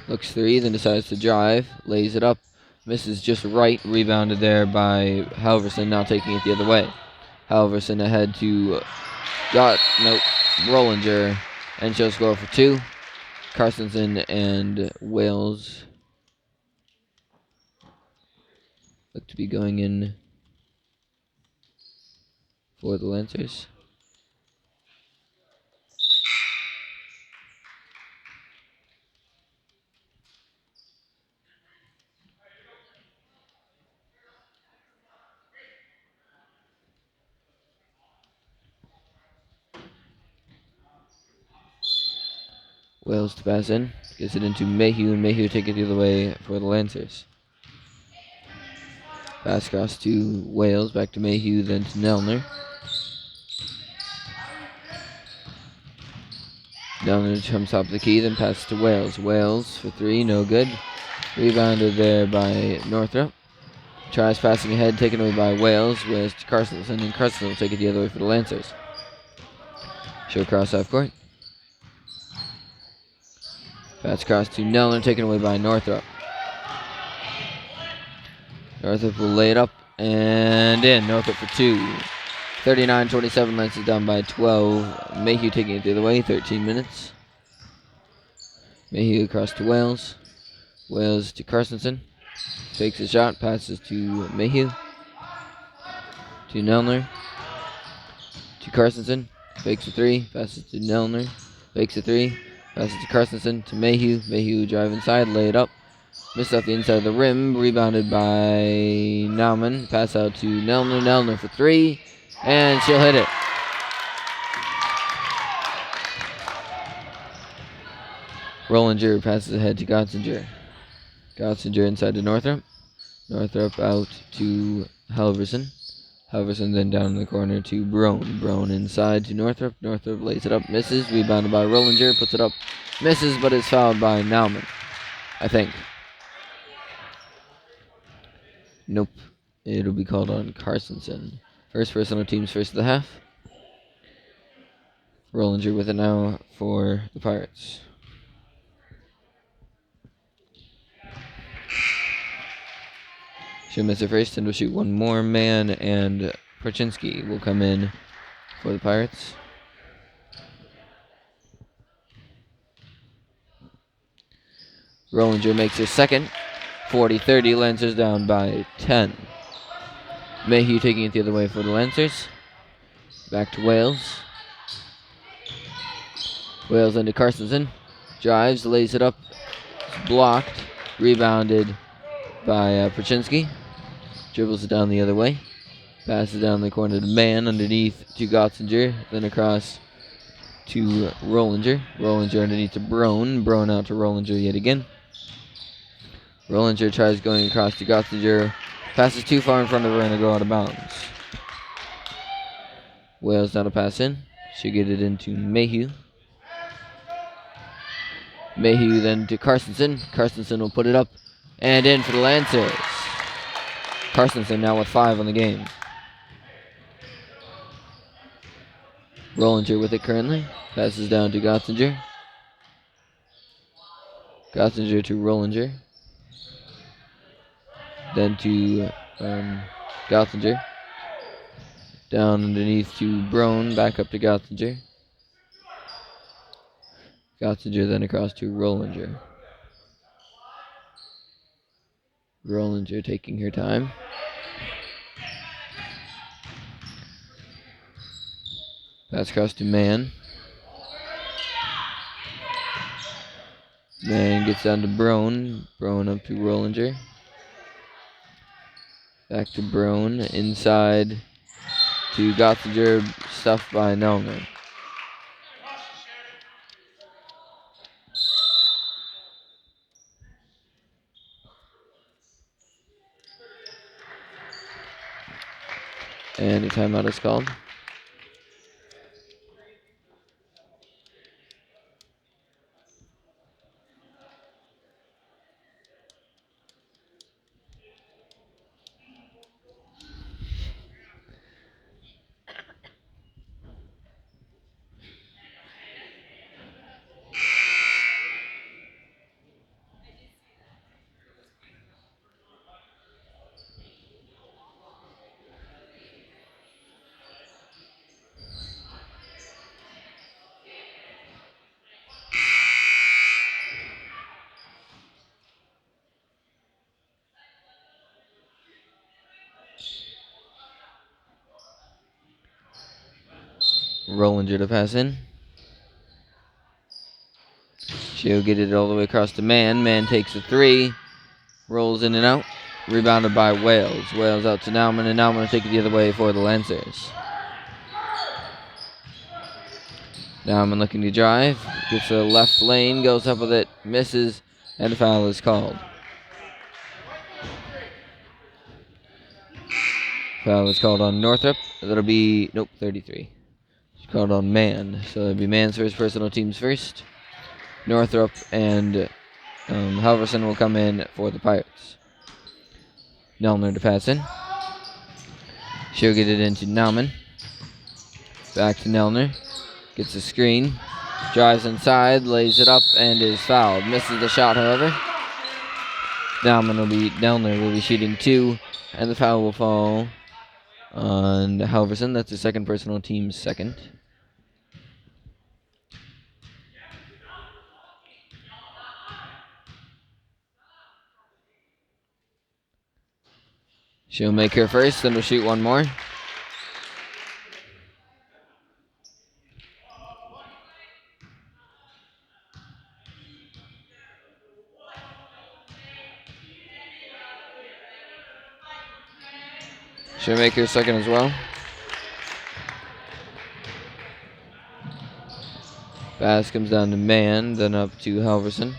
Looks three, then decides to drive. Lays it up. Misses just right. Rebounded there by Halverson, now taking it the other way. Halverson ahead to Rollinger. And she'll score for two. Carstensen and Wales look to be going in for the Lancers. Wales to pass in. Gets it into Mayhew, and Mayhew take it the other way for the Lancers. Pass across to Wales, back to Mayhew, then to Nelner. Nelner comes top of the key, then passes to Wales. Wales for three, no good. Rebounded there by Northrup. Tries passing ahead, taken away by Wales. Wales to Carstensen, and Carstensen will take it the other way for the Lancers. Show across half court. Pass across to Nelner, taken away by Northrup. Northrup will lay it up and in. Northrup for two. 39-27, Lancers down by 12. Mayhew taking it the other way, 13 minutes. Mayhew across to Wales. Wales to Carstensen. Takes a shot, passes to Mayhew. To Nelner. To Carstensen. Fakes a three, passes to Nelner. Fakes a three, passes to Carstensen. To Mayhew. Mayhew drive inside, lay it up. Missed off the inside of the rim. Rebounded by Nauman. Pass out to Nelner. Nelner for three. And she'll hit it. Rollinger passes ahead to Gottsinger. Gottsinger inside to Northrup. Northrup out to Halverson. Halverson then down in the corner to Brown. Brown inside to Northrup. Northrup lays it up, misses. Rebounded by Rollinger. Puts it up, misses, but is fouled by Nauman, I think. Nope. It'll be called on Carstensen. First personal teams first of the half. Rollinger with it now for the Pirates. She'll miss it first and will shoot one more man, and Perchinsky will come in for the Pirates. Rollinger makes his second. 40-30, Lancers down by 10. Mayhew taking it the other way for the Lancers. Back to Wales. Wales into Carstensen. Drives, lays it up. It's blocked. Rebounded by Perchinsky. Dribbles it down the other way. Passes down the corner to Mann, underneath to Gottsinger. Then across to Rollinger. Rollinger underneath to Brown. Brown out to Rollinger yet again. Rollinger tries going across to Gottsinger. Passes too far in front of her and go out of bounds. Wales now to pass in. She'll get it into Mayhew. Mayhew then to Carstensen. Carstensen will put it up and in for the Lancers. Carstensen now with 5 on the game. Rollinger with it currently. Passes down to Gottsinger. Gottsinger to Rollinger. Then to Gottsinger. Down underneath to Brown. Back up to Gottsinger. Gottsinger then across to Rollinger. Rollinger taking her time. Pass across to Mann. Mann gets down to Brown. Brown up to Rollinger. Back to Brown. Inside to Gottsinger. Stuffed by Nelner. And a timeout is called. Rollinger to pass in. She'll get it all the way across to Man. Man takes a 3. Rolls in and out. Rebounded by Wales. Wales out to Nauman, and Nauman will take it the other way for the Lancers. Nauman looking to drive. Gets a left lane, goes up with it, misses, and a foul is called. Foul is called on Northrop. That'll be, 33. It's called on Man. So that'll be Man's first personal, team's first. Northrop and Halverson will come in for the Pirates. Nelner to pass in. She'll get it into Nauman. Back to Nelner. Gets a screen. Drives inside, lays it up, and is fouled. Misses the shot, however. Nelner will be shooting 2, and the foul will fall on Halverson. That's the second personal, team's second. She'll make her first, then we'll shoot one more. She'll make her second as well. Pass comes down to Man, then up to Halverson.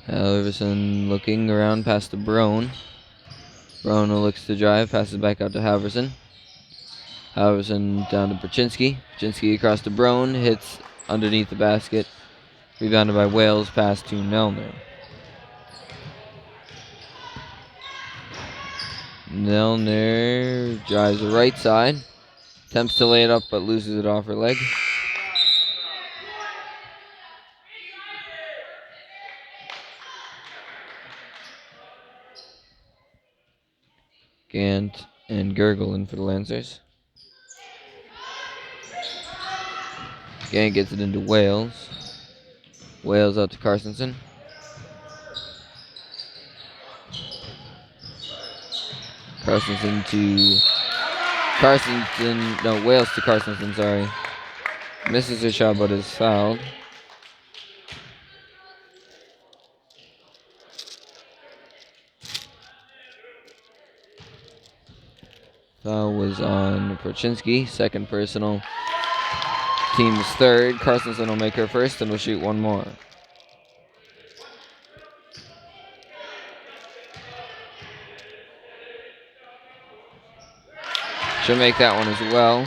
Halverson looking around past to Brown. Brown looks to drive, passes back out to Halverson. Halverson down to Perchinsky. Perchinsky across to Brown, hits underneath the basket. Rebounded by Wales, pass to Nelner. Nelner drives the right side. Attempts to lay it up, but loses it off her leg. Gant and Gurgle in for the Lancers. Gant gets it into Wales. Wales out to Carstensen. Wales to Carstensen, sorry. Misses her shot, but is fouled. Foul was on Perchinsky, second personal. Team's third. Carstensen will make her first, and will shoot one more. She'll make that one as well.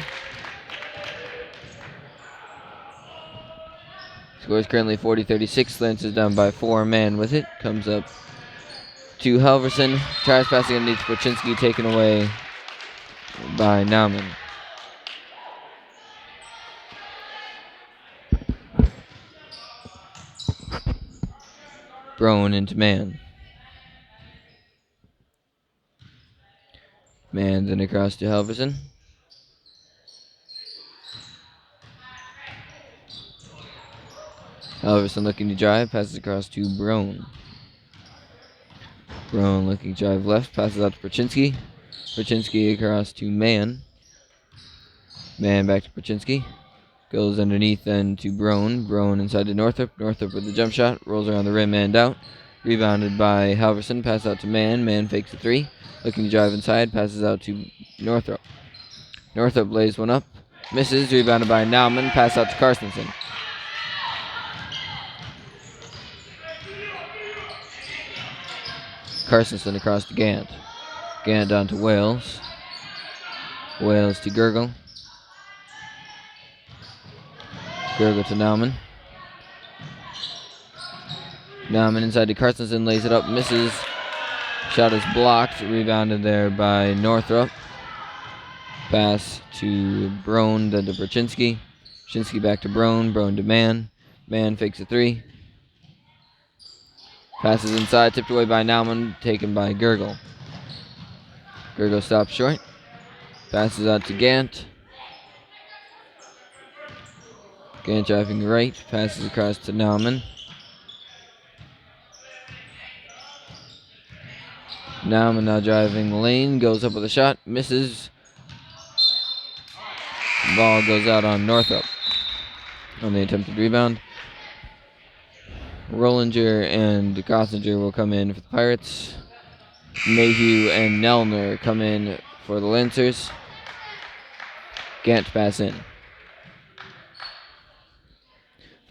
Score is currently 40-36. Lancers down by 4. Man with it. Comes up to Halverson. Tries passing underneath Perchinsky, taken away by Nauman. Brown into Man. Man then across to Halverson. Halverson looking to drive, passes across to Brown. Brown looking to drive left, passes out to Perchinsky. Perchinsky across to Man. Man back to Perchinsky. Goes underneath then to Brown. Brown inside to Northrop. Northrop with the jump shot. Rolls around the rim and out. Rebounded by Halverson. Pass out to Man. Man fakes a 3. Looking to drive inside. Passes out to Northrop. Northrop lays one up. Misses. Rebounded by Nauman. Pass out to Carstensen. Carstensen across to Gant. Gant down to Wales. Wales to Gurgle. Gurgle to Nauman. Nauman inside to Carstensen, lays it up, misses. Shot is blocked, rebounded there by Northrop. Pass to Brown, then to Brzezinski. Brzezinski back to Brown, Brown to Mann. Mann fakes a three. Passes inside, tipped away by Nauman, taken by Gurgle. Gurgle stops short. Passes out to Gant. Gant driving right, passes across to Nauman. Nauman now driving the lane, goes up with a shot, misses. Ball goes out on Northrop on the attempted rebound. Rollinger and Gossinger will come in for the Pirates. Mayhew and Nelner come in for the Lancers. Gant pass in.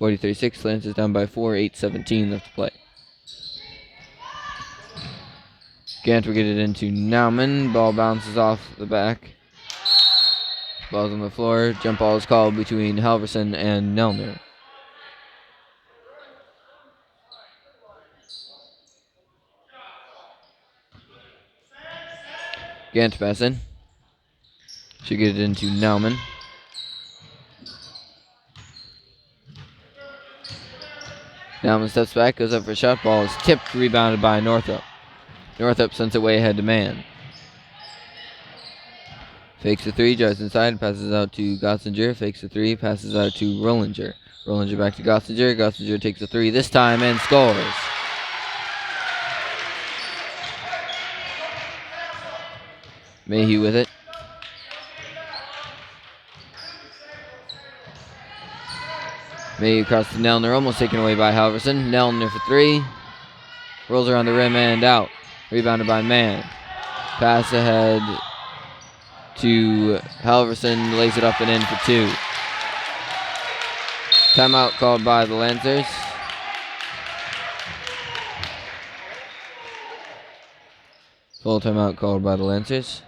40-36, Lancers down by 4, 8:17 left to play. Gant will get it into Nauman. Ball bounces off the back. Ball's on the floor. Jump ball is called between Halverson and Nelner. Gant pass in. Should get it into Nauman. Nauman steps back, goes up for a shot. Ball is tipped, rebounded by Northrop. Northrop sends it way ahead to Mann. Fakes the three, drives inside, passes out to Gossinger. Fakes the three, passes out to Rollinger. Rollinger back to Gossinger. Gossinger takes the three this time and scores. Mayhew with it. Mayhew across to Nelner, almost taken away by Halverson. Nelner for three. Rolls around the rim and out. Rebounded by Mann. Pass ahead to Halverson, lays it up and in for two. Timeout called by the Lancers. Full timeout called by the Lancers.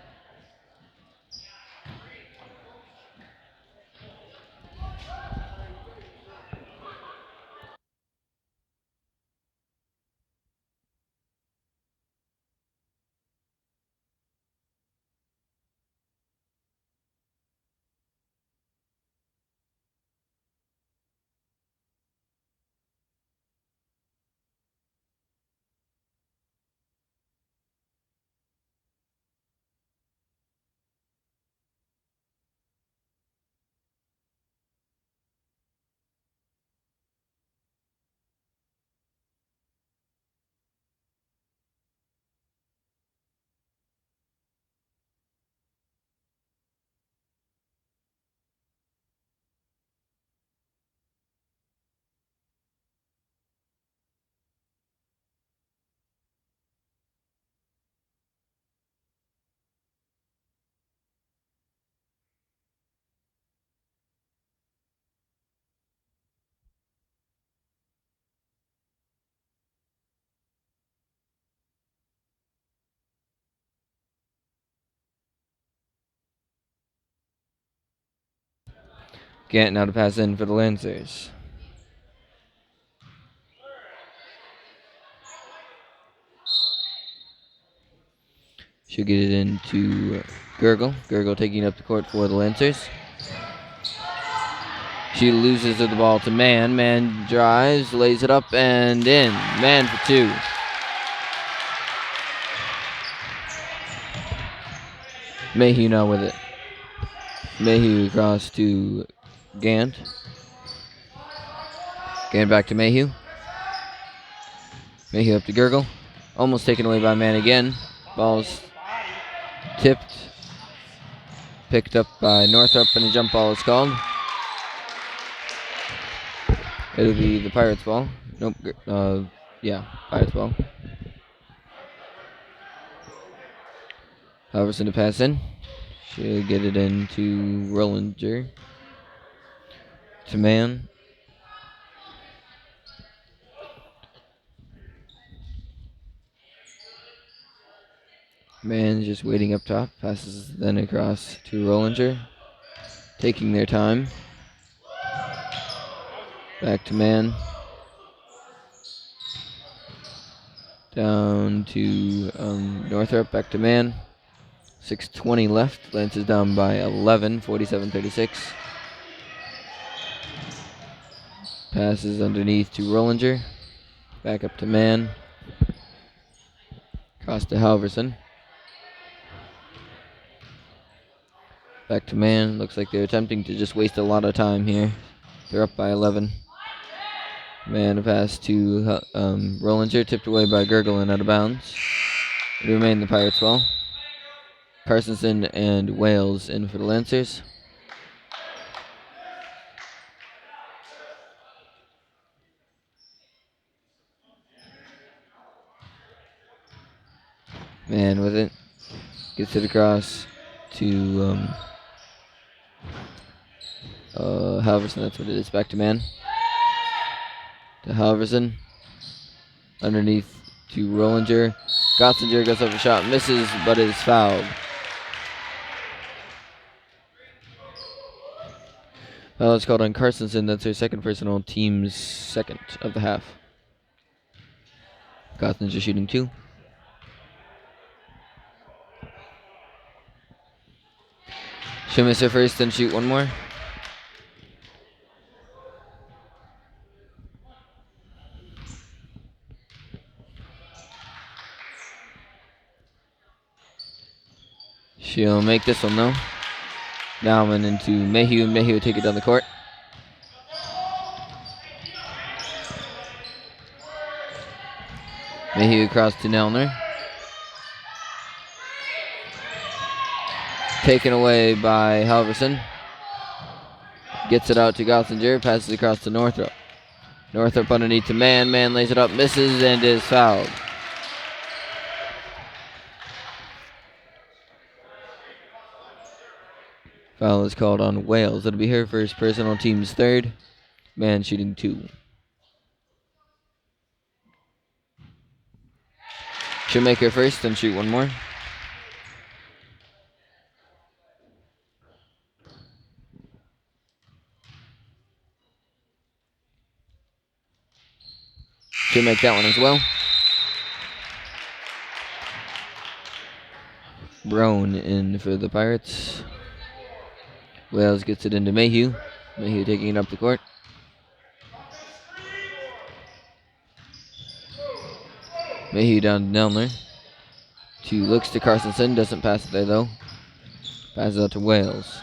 Gant now to pass in for the Lancers. She'll get it into Gurgle. Gurgle taking up the court for the Lancers. She loses the ball to Mann. Mann drives, lays it up and in. Mann for two. Mayhew now with it. Mayhew across to Gant. Gant back to Mayhew. Mayhew up to Gurgle. Almost taken away by Mann again. Ball's tipped. Picked up by Northrop and a jump ball is called. It'll be the Pirates ball. Nope. Yeah, Pirates ball. Halverson to pass in. She'll get it into Rollinger. To Mann. Man just waiting up top. Passes then across to Rollinger. Taking their time. Back to man. Down to Northrop. Back to man. 6:20 left. Lance is down by 11. 47-36. Passes underneath to Rollinger. Back up to man. Across to Halverson. Back to man. Looks like they're attempting to just waste a lot of time here. They're up by 11. Man, a pass to Rollinger, tipped away by Gurgle and out of bounds. It remain the Pirates' ball. Carsonson and Wales in for the Lancers. Man with it. Gets it across to Halverson, that's what it is. Back to man. To Halverson. Underneath to Rollinger. Gottsinger goes up a shot, misses, but is fouled. Foul is called on Carsonson. That's their second personal, team's second of the half. Gottsinger shooting 2. She'll miss her first, then shoot one more. She'll make this one though. Nauman into Mayhew. Mayhew will take it down the court. Mayhew across to Nelner. Taken away by Halverson. Gets it out to Gottsinger. Passes across to Northrop. Northrop underneath to Man. Man lays it up, misses, and is fouled. Foul is called on Wales. It'll be her first personal, team's third. Man shooting 2. She'll make her first, then shoot one more. She'll make that one as well. Brown in for the Pirates. Wales gets it into Mayhew. Mayhew taking it up the court. Mayhew down to Nelner. 2 looks to Carsonson. Doesn't pass it there though. Passes out to Wales.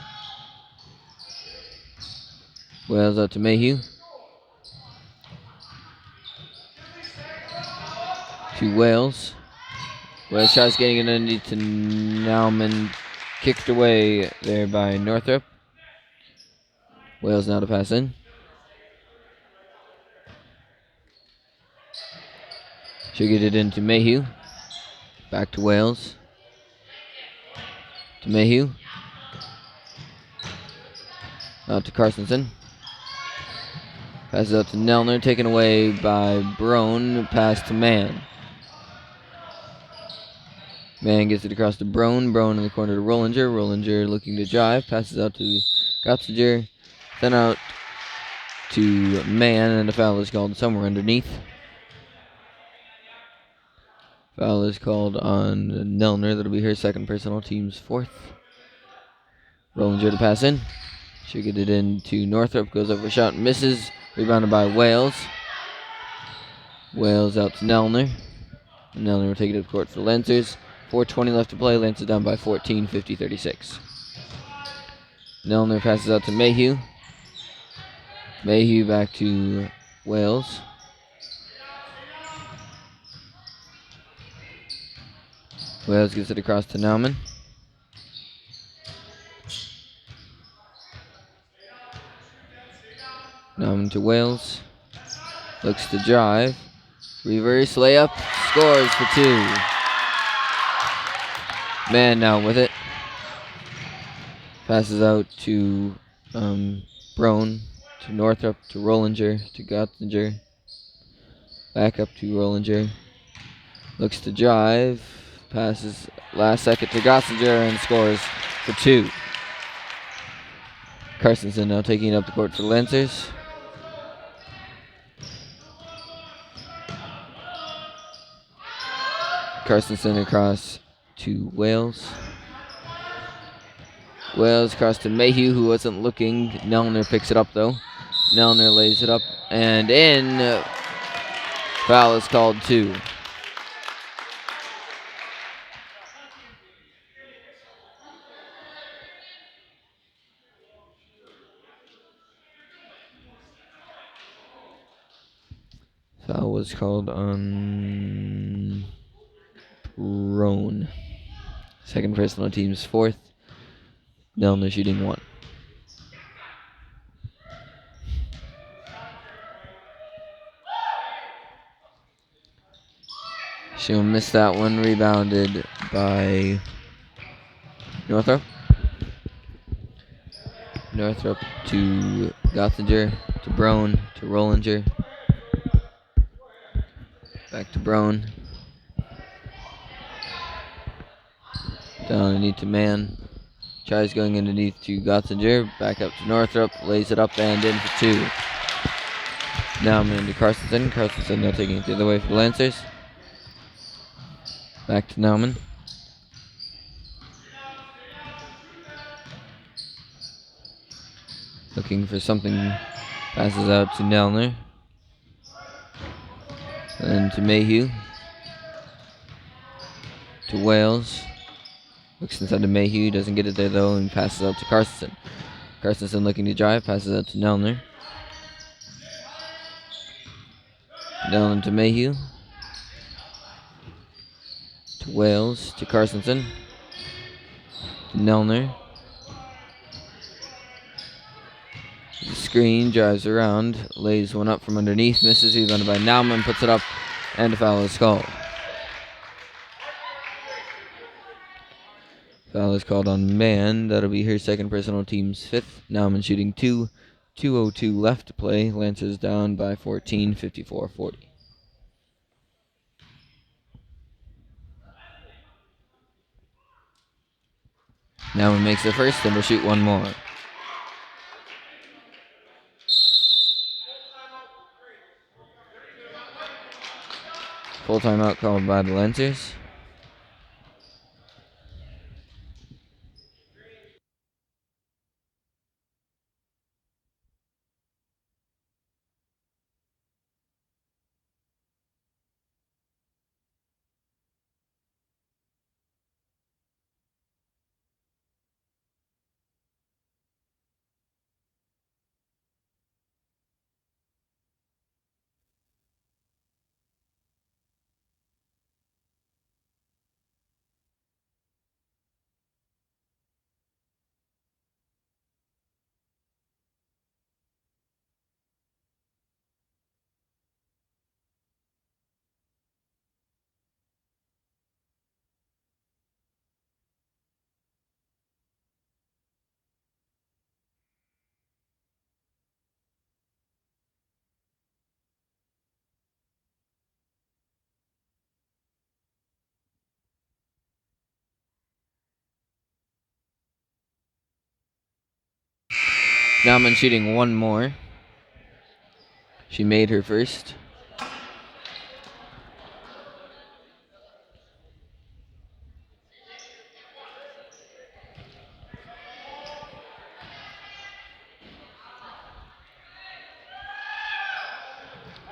Wales out to Mayhew. To Wales. Wales tries getting it underneath to Nauman. Kicked away there by Northrop. Wales now to pass in. She'll get it into Mayhew. Back to Wales. To Mayhew. Out to Carsonson. Passes out to Nelner. Taken away by Brown. Pass to Man. Man gets it across to Brown. Brown in the corner to Rollinger. Rollinger looking to drive. Passes out to Gottsinger. Then out to Man. And a foul is called somewhere underneath. Foul is called on Nelner. That'll be her second personal, team's 4th. Rollinger to pass in. She'll get it into Northrop. Goes up for a shot. Misses. Rebounded by Wales. Wales out to Nelner. Nelner will take it to the court for the Lancers. 4:20 left to play. Lancers down by 14, 50-36. Nelner passes out to Mayhew. Mayhew back to Wales. Wales gets it across to Nauman. Nauman to Wales. Looks to drive. Reverse layup. Scores for 2. Man now with it. Passes out to Brown. To Northrop. To Rollinger. To Gottsinger. Back up to Rollinger. Looks to drive. Passes last second to Gossinger and scores for 2. Carstensen now taking up the court for the Lancers. Carstensen across to Wales. Wales across to Mayhew, who wasn't looking. Nelner picks it up, though. Nelner lays it up and in. Foul is called 2. Foul was called on Roan. Second personal, team's 4th. Nelner shooting 1. She'll miss that one. Rebounded by Northrop. Northrop to Gothinger, to Brown, to Rollinger. Back to Brown. Down underneath to Mann. Tries going underneath to Gothinger. Back up to Northrop. Lays it up and in for 2. Now I'm into Carstensen. Carstensen now taking it the other way for the Lancers. Back to Nauman. Looking for something. Passes out to Nelner. Then to Mayhew. To Wales. Looks inside to Mayhew. Doesn't get it there though and passes out to Carstensen. Carstensen looking to drive. Passes out to Nelner. Nelner to Mayhew. To Wales. To Carstensen. To Nelner. The screen, drives around, lays one up from underneath, misses, rebounded by Nauman, puts it up, and a foul is called. Foul is called on Mann. That'll be her second personal, team's 5th. Nauman shooting 2. 2:02 left to play. Lancers down by 14, 54-40. Nauman makes the first, and will shoot one more. Full timeout called by the Lancers. Nauman shooting one more. She made her first.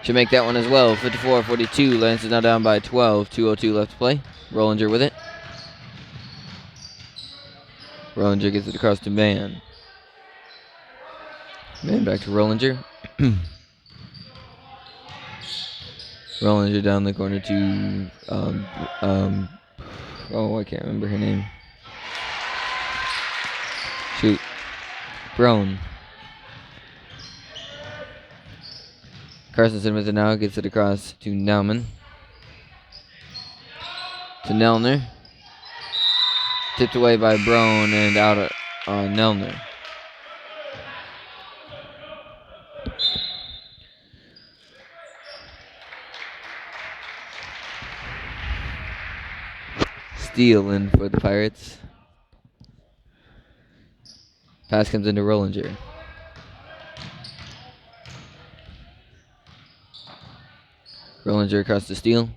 Should make that one as well. 54-42. Lance is now down by 12. 2:02 left to play. Rollinger with it. Rollinger gets it across to Mann. Mann back to Rollinger. Rollinger down the corner to oh, I can't remember her name. Shoot. Brown. Carstensen with it now, gets it across to Nauman. To Nelner. Tipped away by Brown and out on Nelner. Steele in for the Pirates. Pass comes into Rollinger. Rollinger across to Steele.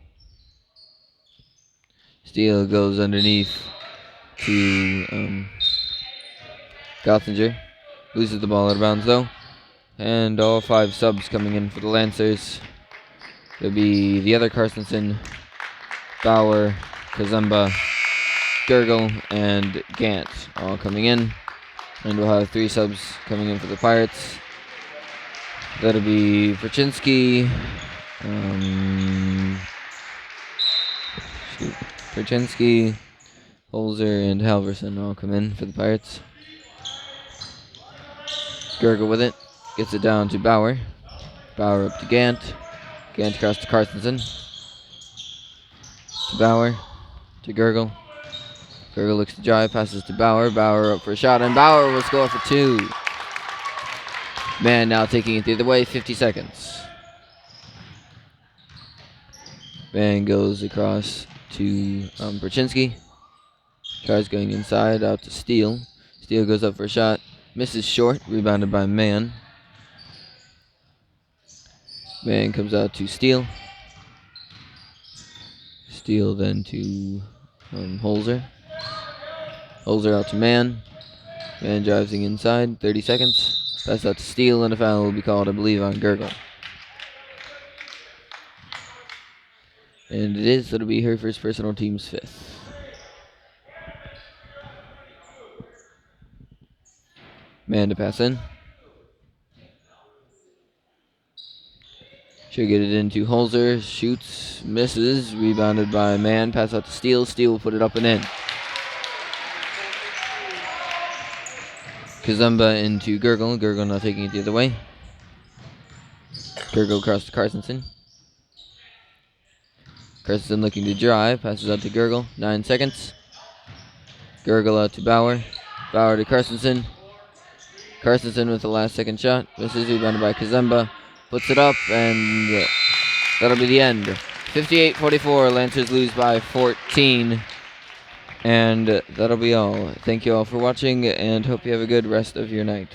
Steele goes underneath to Gothinger. Loses the ball out of bounds though. And all 5 subs coming in for the Lancers. It'll be the other Carstensen, Bauer, Kazumba, Gurgle, and Gant all coming in. And we'll have 3 subs coming in for the Pirates. That'll be Perchinsky, Holzer, and Halverson all come in for the Pirates. Gurgle with it. Gets it down to Bauer. Bauer up to Gant. Gant across to Carstensen. To Bauer. To Gurgle. Gurgle looks to drive. Passes to Bauer. Bauer up for a shot. And Bauer will score for 2. Man now taking it the other way. 50 seconds. Man goes across to Perchinsky. Tries going inside. Out to Steele. Steele goes up for a shot. Misses short. Rebounded by Mann. Mann comes out to Steele. Steele then to Holzer. Holzer out to Mann. Mann drives inside. 30 seconds. Pass out to Steele, and a foul will be called, I believe, on Gurgle. And it is. That'll be her first personal, team's 5th. Mann to pass in. She'll get it into Holzer. Shoots, misses. Rebounded by Mann. Pass out to Steele. Steele will put it up and in. Kazumba into Gurgle. Gurgle now taking it the other way. Gurgle across to Carstensen. Carstensen looking to drive. Passes out to Gurgle. 9 seconds. Gurgle out to Bauer. Bauer to Carstensen. Carstensen with the last second shot. Misses. Rebounded by Kazumba. Puts it up, and that'll be the end. 58-44. Lancers lose by 14. And that'll be all. Thank you all for watching, and hope you have a good rest of your night.